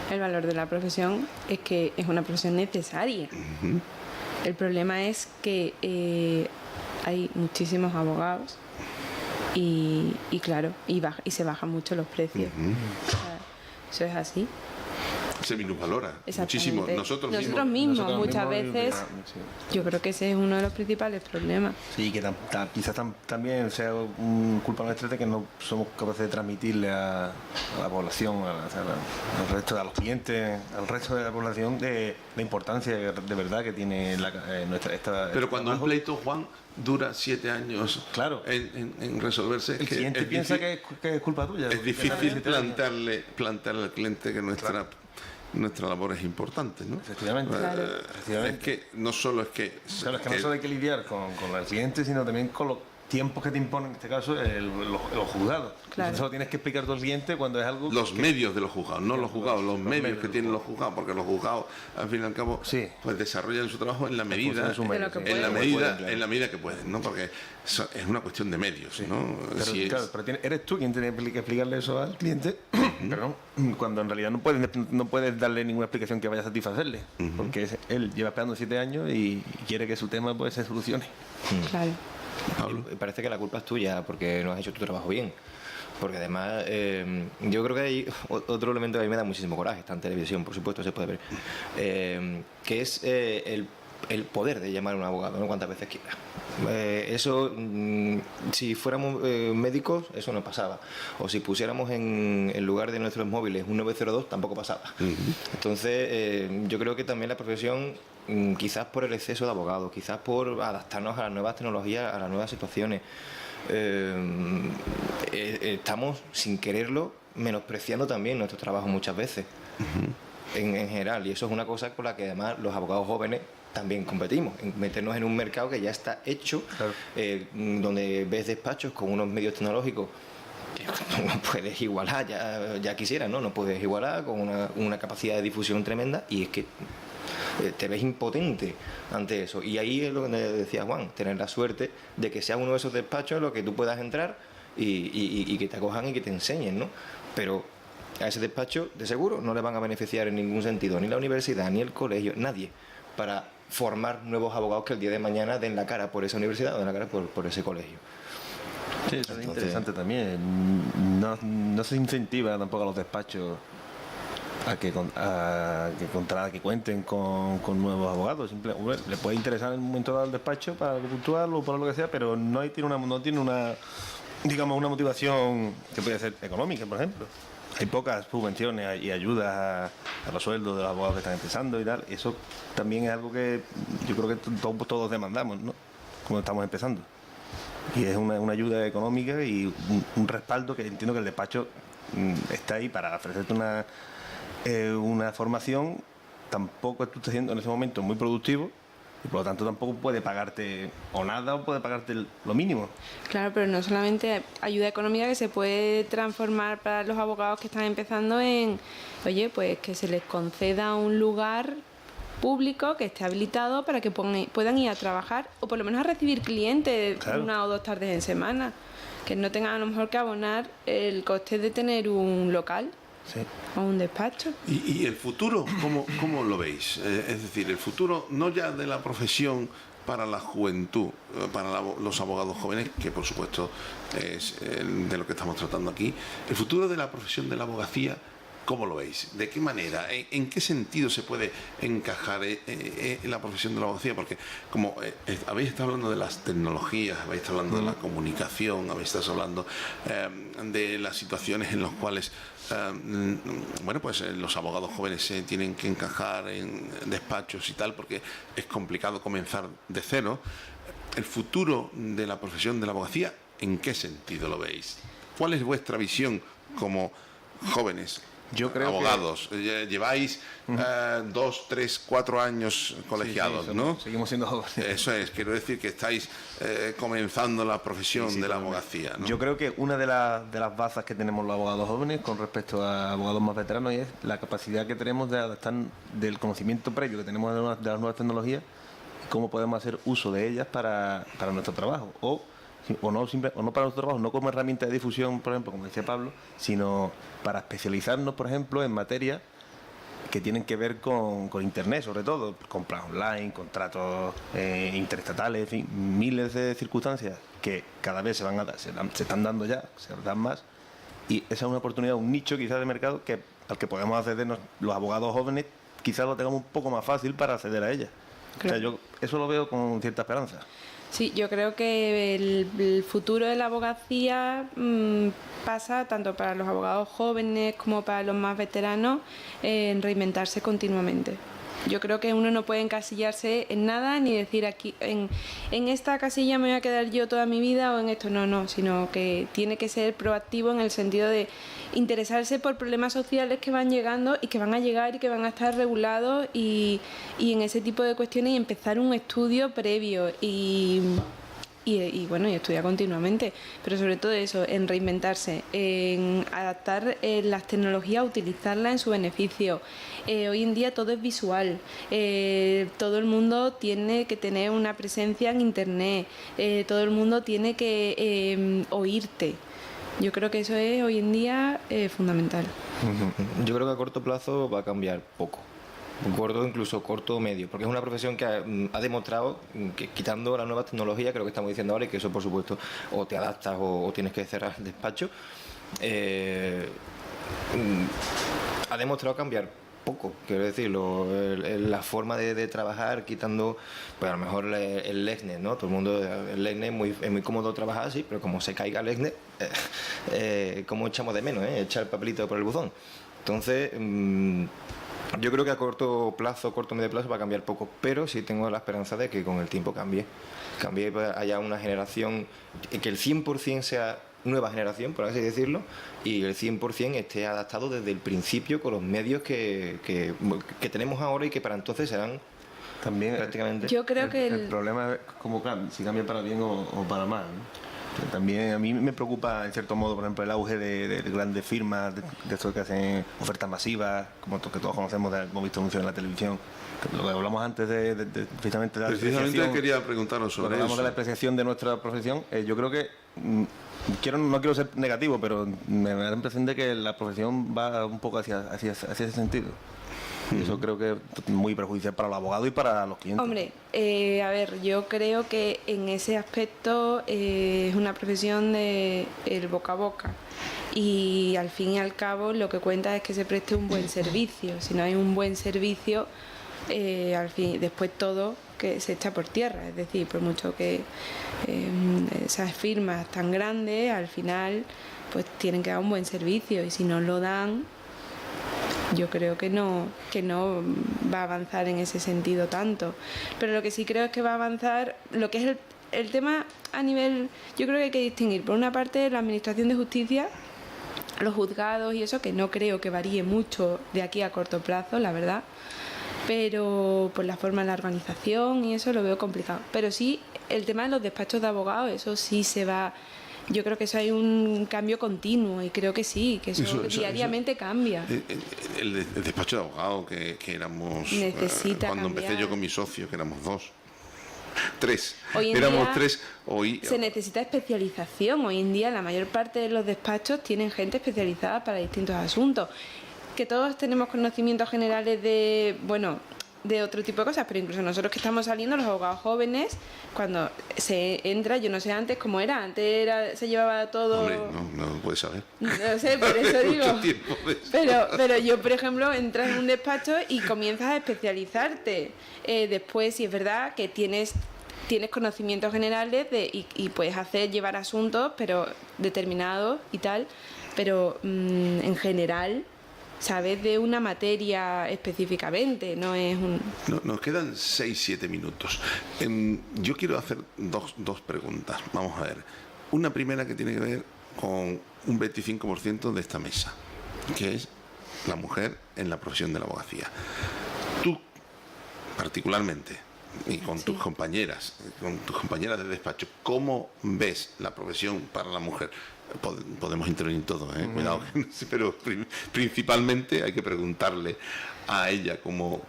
el valor de la profesión es que es una profesión necesaria. El problema es que hay muchísimos abogados y claro, y se bajan mucho los precios. O sea, eso es así. Se minusvalora muchísimo. Nosotros mismos muchas veces. Yo creo que ese es uno de los principales problemas. Sí, que quizás también sea culpa nuestra de que no somos capaces de transmitirle a la población, al resto de los clientes, al resto de la población de la importancia de verdad que tiene Pero cuando un pleito, Juan, dura 7 años, claro, en resolverse, el cliente piensa que es culpa tuya. Es difícil plantearle al cliente que nuestra labor es importante, ¿no? Efectivamente. Es que no solo es que... Claro, es que no solo hay que lidiar con el cliente, sino también con los tiempos que te imponen, en este caso, los juzgados. Claro. Eso tienes que explicar tú al cliente cuando es algo... Los medios de los juzgados, no los juzgados, los medios que tienen los juzgados, porque los juzgados, al fin y al cabo, pues desarrollan su trabajo en la medida que pueden, ¿no? Porque es una cuestión de medios, ¿no? Pero eres tú quien tiene que explicarle eso al cliente, perdón, cuando en realidad no puedes darle ninguna explicación que vaya a satisfacerle, porque él lleva esperando 7 años y quiere que su tema pues se solucione. Claro. Pablo, parece que la culpa es tuya porque no has hecho tu trabajo bien. Porque además, yo creo que hay otro elemento que a mí me da muchísimo coraje, está en televisión, por supuesto, se puede ver, que es el poder de llamar a un abogado, ¿no? Cuantas veces quiera. Eso, si fuéramos médicos, eso no pasaba. O si pusiéramos en lugar de nuestros móviles un 902, tampoco pasaba. Entonces, yo creo que también la profesión, quizás por el exceso de abogados, quizás por adaptarnos a las nuevas tecnologías, a las nuevas situaciones, estamos, sin quererlo, menospreciando también nuestro trabajo muchas veces, en general. Y eso es una cosa con la que además los abogados jóvenes también competimos, en meternos en un mercado que ya está hecho, claro, donde ves despachos con unos medios tecnológicos que no puedes igualar, ya quisieras, ¿no? No puedes igualar, con una capacidad de difusión tremenda, y es que te ves impotente ante eso. Y ahí es lo que decía Juan, tener la suerte de que sea uno de esos despachos en los que tú puedas entrar y que te acojan y que te enseñen, ¿no? Pero a ese despacho, de seguro, no le van a beneficiar en ningún sentido, ni la universidad, ni el colegio, nadie, para formar nuevos abogados que el día de mañana den la cara por esa universidad o den la cara por ese colegio. Sí, eso es interesante también. No se incentiva tampoco a los despachos a que cuenten con nuevos abogados. Le puede interesar en un momento dado el despacho para algo puntual o para lo que sea, pero no tiene una digamos, una motivación que puede ser económica, por ejemplo. Hay pocas subvenciones y ayudas a los sueldos de los abogados que están empezando y tal. Eso también es algo que yo creo que todos demandamos, ¿no? Como estamos empezando. Y es una ayuda económica y un respaldo que entiendo que el despacho está ahí para ofrecerte una formación. Tampoco tú estás siendo en ese momento muy productivo y por lo tanto tampoco puede pagarte o nada o puede pagarte lo mínimo. Claro, pero no solamente ayuda económica, que se puede transformar para los abogados que están empezando en, oye, pues que se les conceda un lugar público que esté habilitado para que puedan ir a trabajar o por lo menos a recibir clientes, claro, 1 o 2 tardes en semana, que no tengan a lo mejor que abonar el coste de tener un local. Sí. O un despacho. ¿Y el futuro cómo lo veis? Es decir, el futuro no ya de la profesión para la juventud, para los abogados jóvenes, que por supuesto es de lo que estamos tratando aquí, el futuro de la profesión de la abogacía, ¿cómo lo veis? ¿De qué manera? ¿En qué sentido se puede encajar la profesión de la abogacía? Porque como habéis estado hablando de las tecnologías, habéis estado hablando de la comunicación, habéis estado hablando de las situaciones en las cuales pues los abogados jóvenes se tienen que encajar en despachos y tal, porque es complicado comenzar de cero. El futuro de la profesión de la abogacía, ¿en qué sentido lo veis? ¿Cuál es vuestra visión como jóvenes? Yo creo abogados, lleváis 2, 3, 4 años colegiados, sí, ¿no? Seguimos siendo jóvenes. Eso es, quiero decir que estáis comenzando la profesión de la abogacía, ¿no? Yo creo que una de las bazas que tenemos los abogados jóvenes con respecto a abogados más veteranos es la capacidad que tenemos de adaptar del conocimiento previo que tenemos de las nuevas tecnologías y cómo podemos hacer uso de ellas para nuestro trabajo o no para nuestro trabajo, no como herramienta de difusión, por ejemplo, como decía Pablo, sino para especializarnos, por ejemplo, en materias que tienen que ver con Internet, sobre todo, compras online, contratos interestatales, en fin, miles de circunstancias que cada vez se están dando ya, se dan más, y esa es una oportunidad, un nicho quizás de mercado al que podemos acceder los abogados jóvenes, quizás lo tengamos un poco más fácil para acceder a ella. Claro. O sea, yo eso lo veo con cierta esperanza. Sí, yo creo que el futuro de la abogacía pasa tanto para los abogados jóvenes como para los más veteranos en reinventarse continuamente. Yo creo que uno no puede encasillarse en nada ni decir aquí en esta casilla me voy a quedar yo toda mi vida o en esto no, sino que tiene que ser proactivo en el sentido de interesarse por problemas sociales que van llegando y que van a llegar y que van a estar regulados y en ese tipo de cuestiones y empezar un estudio previo y estudiar continuamente, pero sobre todo eso, en reinventarse, en adaptar las tecnologías, utilizarlas en su beneficio. Hoy en día todo es visual, todo el mundo tiene que tener una presencia en internet, todo el mundo tiene que oírte. Yo creo que eso es hoy en día fundamental. Yo creo que a corto plazo va a cambiar poco. Corto, incluso corto o medio, porque es una profesión que ha demostrado que quitando las nuevas tecnologías, creo que estamos diciendo ahora, y que eso por supuesto o te adaptas o tienes que cerrar el despacho, ha demostrado cambiar poco, quiero decirlo, la forma de trabajar, quitando pues a lo mejor el LexNet, ¿no? Todo el mundo, el LexNet es muy cómodo trabajar así, pero como se caiga el LexNet, como echamos de menos, echar el papelito por el buzón. Entonces yo creo que a corto plazo, corto medio plazo va a cambiar poco, pero sí tengo la esperanza de que con el tiempo cambie, haya una generación, que el 100% sea nueva generación, por así decirlo, y el 100% esté adaptado desde el principio con los medios que tenemos ahora y que para entonces serán también prácticamente... Yo creo que el problema es cómo si cambia para bien o para mal, ¿no? También a mí me preocupa en cierto modo, por ejemplo, el auge de grandes firmas de estos que hacen ofertas masivas, como que todos conocemos, hemos visto anuncios en la televisión. Lo que hablamos antes precisamente de la apreciación. Quería preguntaros sobre hablamos eso. de la apreciación de nuestra profesión. Yo creo que no quiero ser negativo, pero me da la impresión de que la profesión va un poco hacia ese sentido. Y eso creo que es muy perjudicial para los abogados y para los clientes. Hombre, a ver, yo creo que en ese aspecto es una profesión de el boca a boca y al fin y al cabo lo que cuenta es que se preste un buen servicio. Si no hay un buen servicio, al fin después todo que se echa por tierra, es decir, por mucho que esas firmas tan grandes al final pues tienen que dar un buen servicio y si no lo dan, yo creo que no va a avanzar en ese sentido tanto. Pero lo que sí creo es que va a avanzar lo que es el tema a nivel... Yo creo que hay que distinguir, por una parte, la Administración de Justicia, los juzgados y eso, que no creo que varíe mucho de aquí a corto plazo, la verdad. Pero por la forma de la organización y eso lo veo complicado. Pero sí, el tema de los despachos de abogados, eso sí se va... Yo creo que eso hay un cambio continuo y creo que sí, que eso diariamente cambia. El despacho de abogado que éramos necesita cuando cambiar. Empecé yo con mi socio, que éramos 3. Hoy en éramos día 3. Hoy se necesita especialización. Hoy en día la mayor parte de los despachos tienen gente especializada para distintos asuntos. Que todos tenemos conocimientos generales de otro tipo de cosas, pero incluso nosotros que estamos saliendo, los abogados jóvenes, cuando se entra, yo no sé antes cómo era, se llevaba todo... Hombre, no puedes saber. No sé, por eso digo. Mucho tiempo Pero yo, por ejemplo, entras en un despacho y comienzas a especializarte. Después, si es verdad que tienes conocimientos generales y puedes llevar asuntos, pero determinados y tal, pero en general... sabes de una materia específicamente, no es un... Nos quedan 6-7 minutos. Yo quiero hacer dos preguntas. Vamos a ver. Una primera que tiene que ver con un 25% de esta mesa, que es la mujer en la profesión de la abogacía. Tú, particularmente, y con tus compañeras de despacho, ¿cómo ves la profesión para la mujer? podemos intervenir todos, cuidado, pero principalmente hay que preguntarle a ella como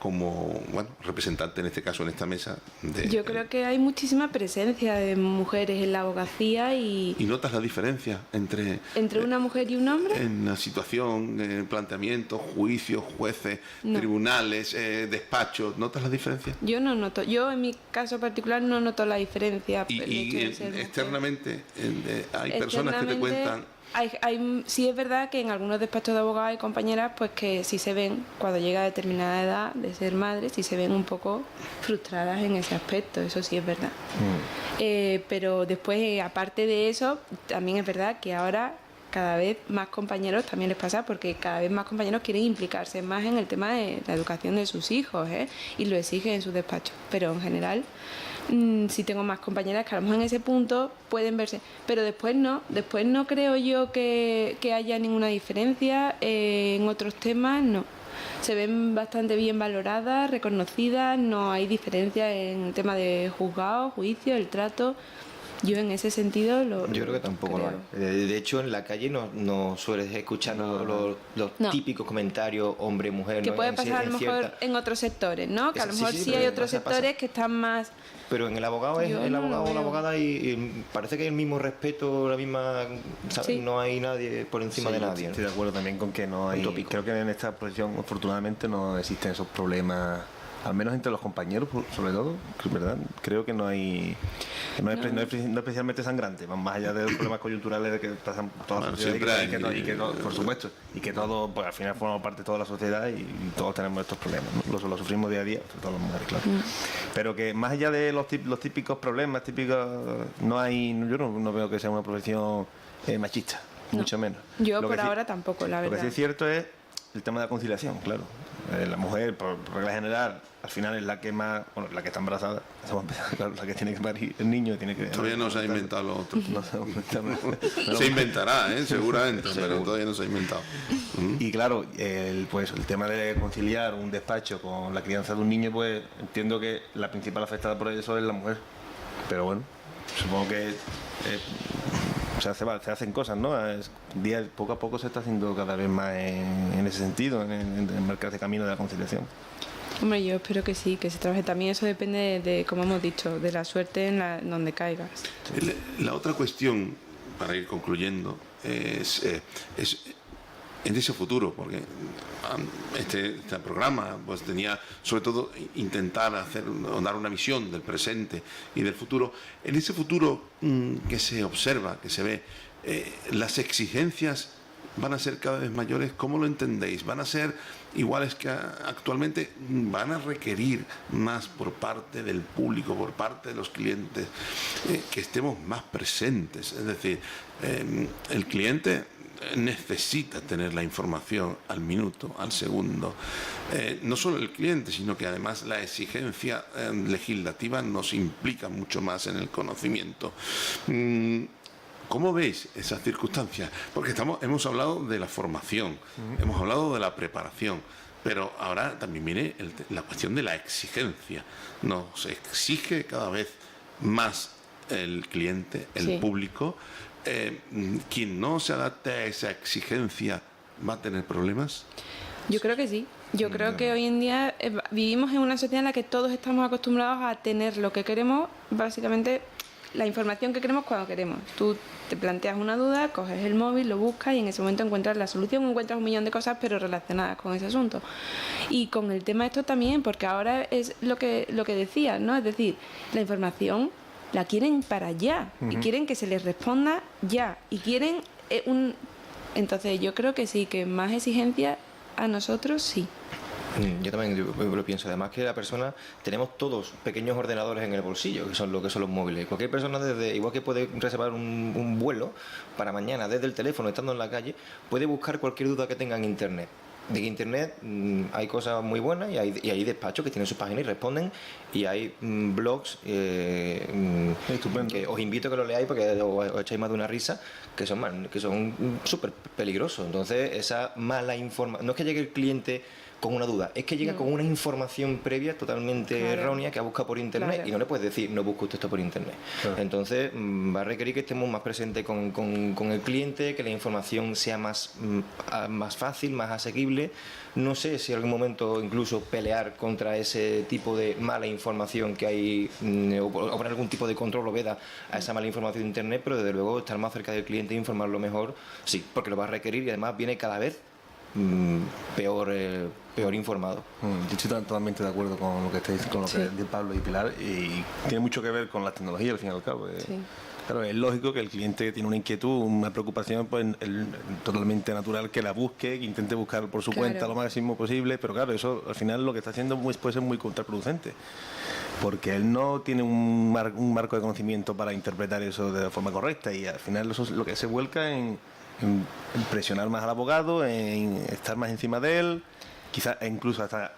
bueno, representante en este caso en esta mesa. Yo creo que hay muchísima presencia de mujeres en la abogacía ¿Y notas la diferencia entre una mujer y un hombre? En la situación, planteamientos, juicios, jueces, tribunales, despachos, ¿notas la diferencia? Yo no noto, yo en mi caso particular no noto la diferencia. Y externamente hay personas que te cuentan. Sí es verdad que en algunos despachos de abogados hay compañeras pues que sí se ven, cuando llega a determinada edad de ser madres, sí se ven un poco frustradas en ese aspecto, eso sí es verdad. Pero después, aparte de eso, también es verdad que ahora cada vez más compañeros también les pasa, porque cada vez más compañeros quieren implicarse más en el tema de la educación de sus hijos, y lo exigen en sus despachos, pero en general sí tengo más compañeras que a lo mejor en ese punto pueden verse, pero después no creo yo que haya ninguna diferencia. En otros temas no, se ven bastante bien valoradas, reconocidas, no hay diferencia en el tema de juzgados, juicios, el trato. Yo en ese sentido yo creo que tampoco lo hay. De hecho, en la calle no sueles escuchar los típicos comentarios hombre-mujer. Que puede pasar a lo mejor en otros sectores, ¿no? Que a lo mejor sí hay otros sectores que están más... Pero en el abogado es el abogado o la abogada y parece que hay el mismo respeto, la misma... ¿sabes? Sí. No hay nadie por encima de nadie. Estoy de acuerdo también con que no hay... Creo que en esta profesión, afortunadamente, no existen esos problemas... Al menos entre los compañeros, sobre todo, ¿verdad? Creo que no es especialmente sangrante, más allá de los problemas coyunturales de que pasan toda la sociedad y que por supuesto, y que todos, pues al final formamos parte de toda la sociedad y todos tenemos estos problemas, ¿no? Lo sufrimos día a día, sobre todo las mujeres, claro. Pero que más allá de los típicos problemas, no hay, yo no veo que sea una profesión machista, mucho menos. Yo por ahora tampoco, la verdad. Lo que sí es cierto es el tema de la conciliación, claro. La mujer, por regla general, al final es la que más, la que está embarazada, claro, la que tiene que parir el niño, tiene que... Todavía no se ha inventado lo otro. Se inventará, seguramente, pero todavía no se ha inventado. Y claro, el tema de conciliar un despacho con la crianza de un niño, pues entiendo que la principal afectada por eso es la mujer. Pero bueno, supongo que... se hacen cosas, ¿no? Poco a poco se está haciendo cada vez más en ese sentido, en marcar ese camino de la conciliación. Hombre, yo espero que sí, que se trabaje. También eso depende de, como hemos dicho, de la suerte en donde caigas. La otra cuestión, para ir concluyendo, es en ese futuro, porque este programa pues tenía sobre todo intentar dar una visión del presente y del futuro. En ese futuro que se observa, que se ve, las exigencias van a ser cada vez mayores. ¿Cómo lo entendéis? ¿Van a ser iguales que actualmente? ¿Van a requerir más por parte del público, por parte de los clientes, que estemos más presentes? Es decir, el cliente necesita tener la información al minuto, al segundo. No solo el cliente, sino que además la exigencia legislativa nos implica mucho más en el conocimiento. ¿Cómo veis esas circunstancias? Porque hemos hablado de la formación, hemos hablado de la preparación, pero ahora también viene la cuestión de la exigencia. Nos exige cada vez más el cliente, el público. ¿Quien no se adapte a esa exigencia va a tener problemas? Yo creo que sí. Yo creo que hoy en día vivimos en una sociedad en la que todos estamos acostumbrados a tener lo que queremos, básicamente la información que queremos cuando queremos. Tú te planteas una duda, coges el móvil, lo buscas y en ese momento encuentras la solución, encuentras un millón de cosas pero relacionadas con ese asunto. Y con el tema esto también, porque ahora es lo que decías, ¿no? Es decir, la información la quieren para ya, y quieren que se les responda ya, y quieren Entonces yo creo que sí, que más exigencia a nosotros sí. Yo también lo pienso. Además que la persona, tenemos todos pequeños ordenadores en el bolsillo, que son lo que son los móviles. Cualquier persona, igual que puede reservar un vuelo para mañana desde el teléfono, estando en la calle, puede buscar cualquier duda que tenga en Internet. De que Internet hay cosas muy buenas y hay despachos que tienen sus páginas y responden, y hay blogs que os invito a que lo leáis porque os echáis más de una risa, que son súper peligrosos. Entonces esa mala información, no es que llegue el cliente con una duda. Es que llega con una información previa totalmente errónea que ha buscado por internet y no le puedes decir, no busque usted esto por internet. Entonces va a requerir que estemos más presentes con el cliente, que la información sea más fácil, más asequible. No sé si en algún momento incluso pelear contra ese tipo de mala información que hay o poner algún tipo de control o veda a esa mala información de internet, pero desde luego estar más cerca del cliente e informarlo mejor, sí, porque lo va a requerir y además viene cada vez peor informado. Yo estoy totalmente de acuerdo con lo que estáis, con lo que dice Pablo y Pilar, y tiene mucho que ver con la tecnología al fin y al cabo. Claro, es lógico que el cliente tiene una inquietud, una preocupación, pues totalmente natural que la busque, que intente buscar por su cuenta lo máximo posible, pero claro, eso al final lo que está haciendo puede ser muy contraproducente, porque él no tiene un marco de conocimiento para interpretar eso de forma correcta, y al final eso es lo que se vuelca en presionar más al abogado, en estar más encima de él, quizás incluso hasta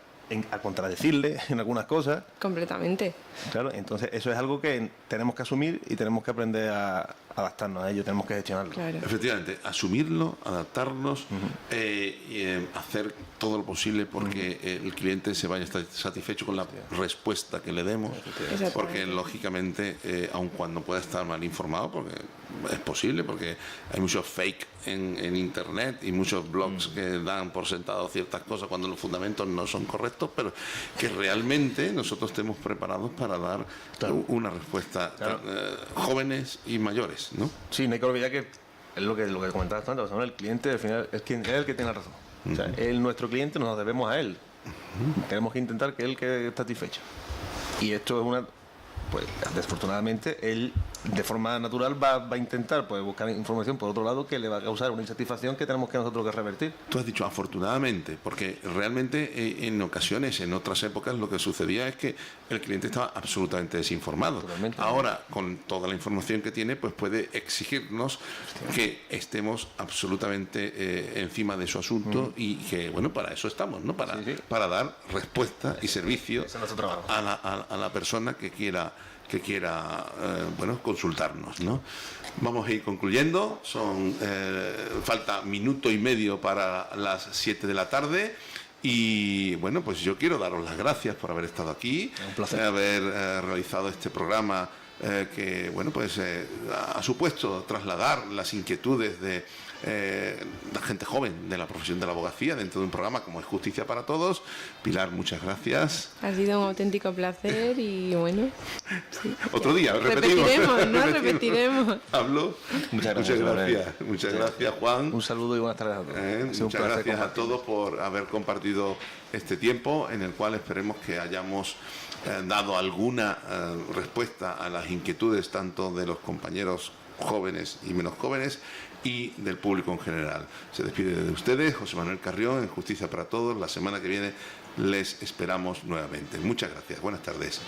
a contradecirle en algunas cosas. Completamente. Claro, entonces eso es algo que tenemos que asumir y tenemos que aprender a adaptarnos a ello, tenemos que gestionarlo. Claro. Efectivamente, asumirlo, adaptarnos, y hacer todo lo posible porque el cliente se vaya satisfecho con la respuesta que le demos, porque lógicamente, aun cuando pueda estar mal informado, porque es posible, porque hay muchos fake en internet y muchos blogs que dan por sentado ciertas cosas cuando los fundamentos no son correctos, pero que realmente nosotros estemos preparados para dar una respuesta jóvenes y mayores, ¿no? Sí, no hay que olvidar que es lo que comentabas antes, el cliente al final es el que tiene la razón. O sea, nuestro cliente, nos debemos a él. Tenemos que intentar que él quede satisfecho. Y esto es pues desafortunadamente él de forma natural va a intentar pues buscar información por otro lado que le va a causar una insatisfacción que tenemos que nosotros que revertir. Tú has dicho afortunadamente, porque realmente en ocasiones, en otras épocas, lo que sucedía es que el cliente estaba absolutamente desinformado. Totalmente. Ahora, con toda la información que tiene, pues puede exigirnos que estemos absolutamente encima de su asunto y que, bueno, para eso estamos, ¿no? Para dar respuesta y servicio a la persona que quiera consultarnos, ¿no? Vamos a ir concluyendo. Falta minuto y medio para las 7 de la tarde. Y bueno, pues yo quiero daros las gracias por haber estado aquí, un placer. Haber realizado este programa que, bueno, pues ha supuesto trasladar las inquietudes de la gente joven de la profesión de la abogacía dentro de un programa como es Justicia para Todos. Pilar, muchas gracias. Ha sido un auténtico placer y bueno. Sí. Otro día, repetiremos. Pablo, muchas gracias. Muchas gracias, Juan. Un saludo y buenas tardes a todos. Muchas gracias a todos por haber compartido este tiempo en el cual esperemos que hayamos dado alguna respuesta a las inquietudes tanto de los compañeros jóvenes y menos jóvenes y del público en general. Se despide de ustedes José Manuel Carrión en Justicia para Todos. La semana que viene les esperamos nuevamente. Muchas gracias. Buenas tardes.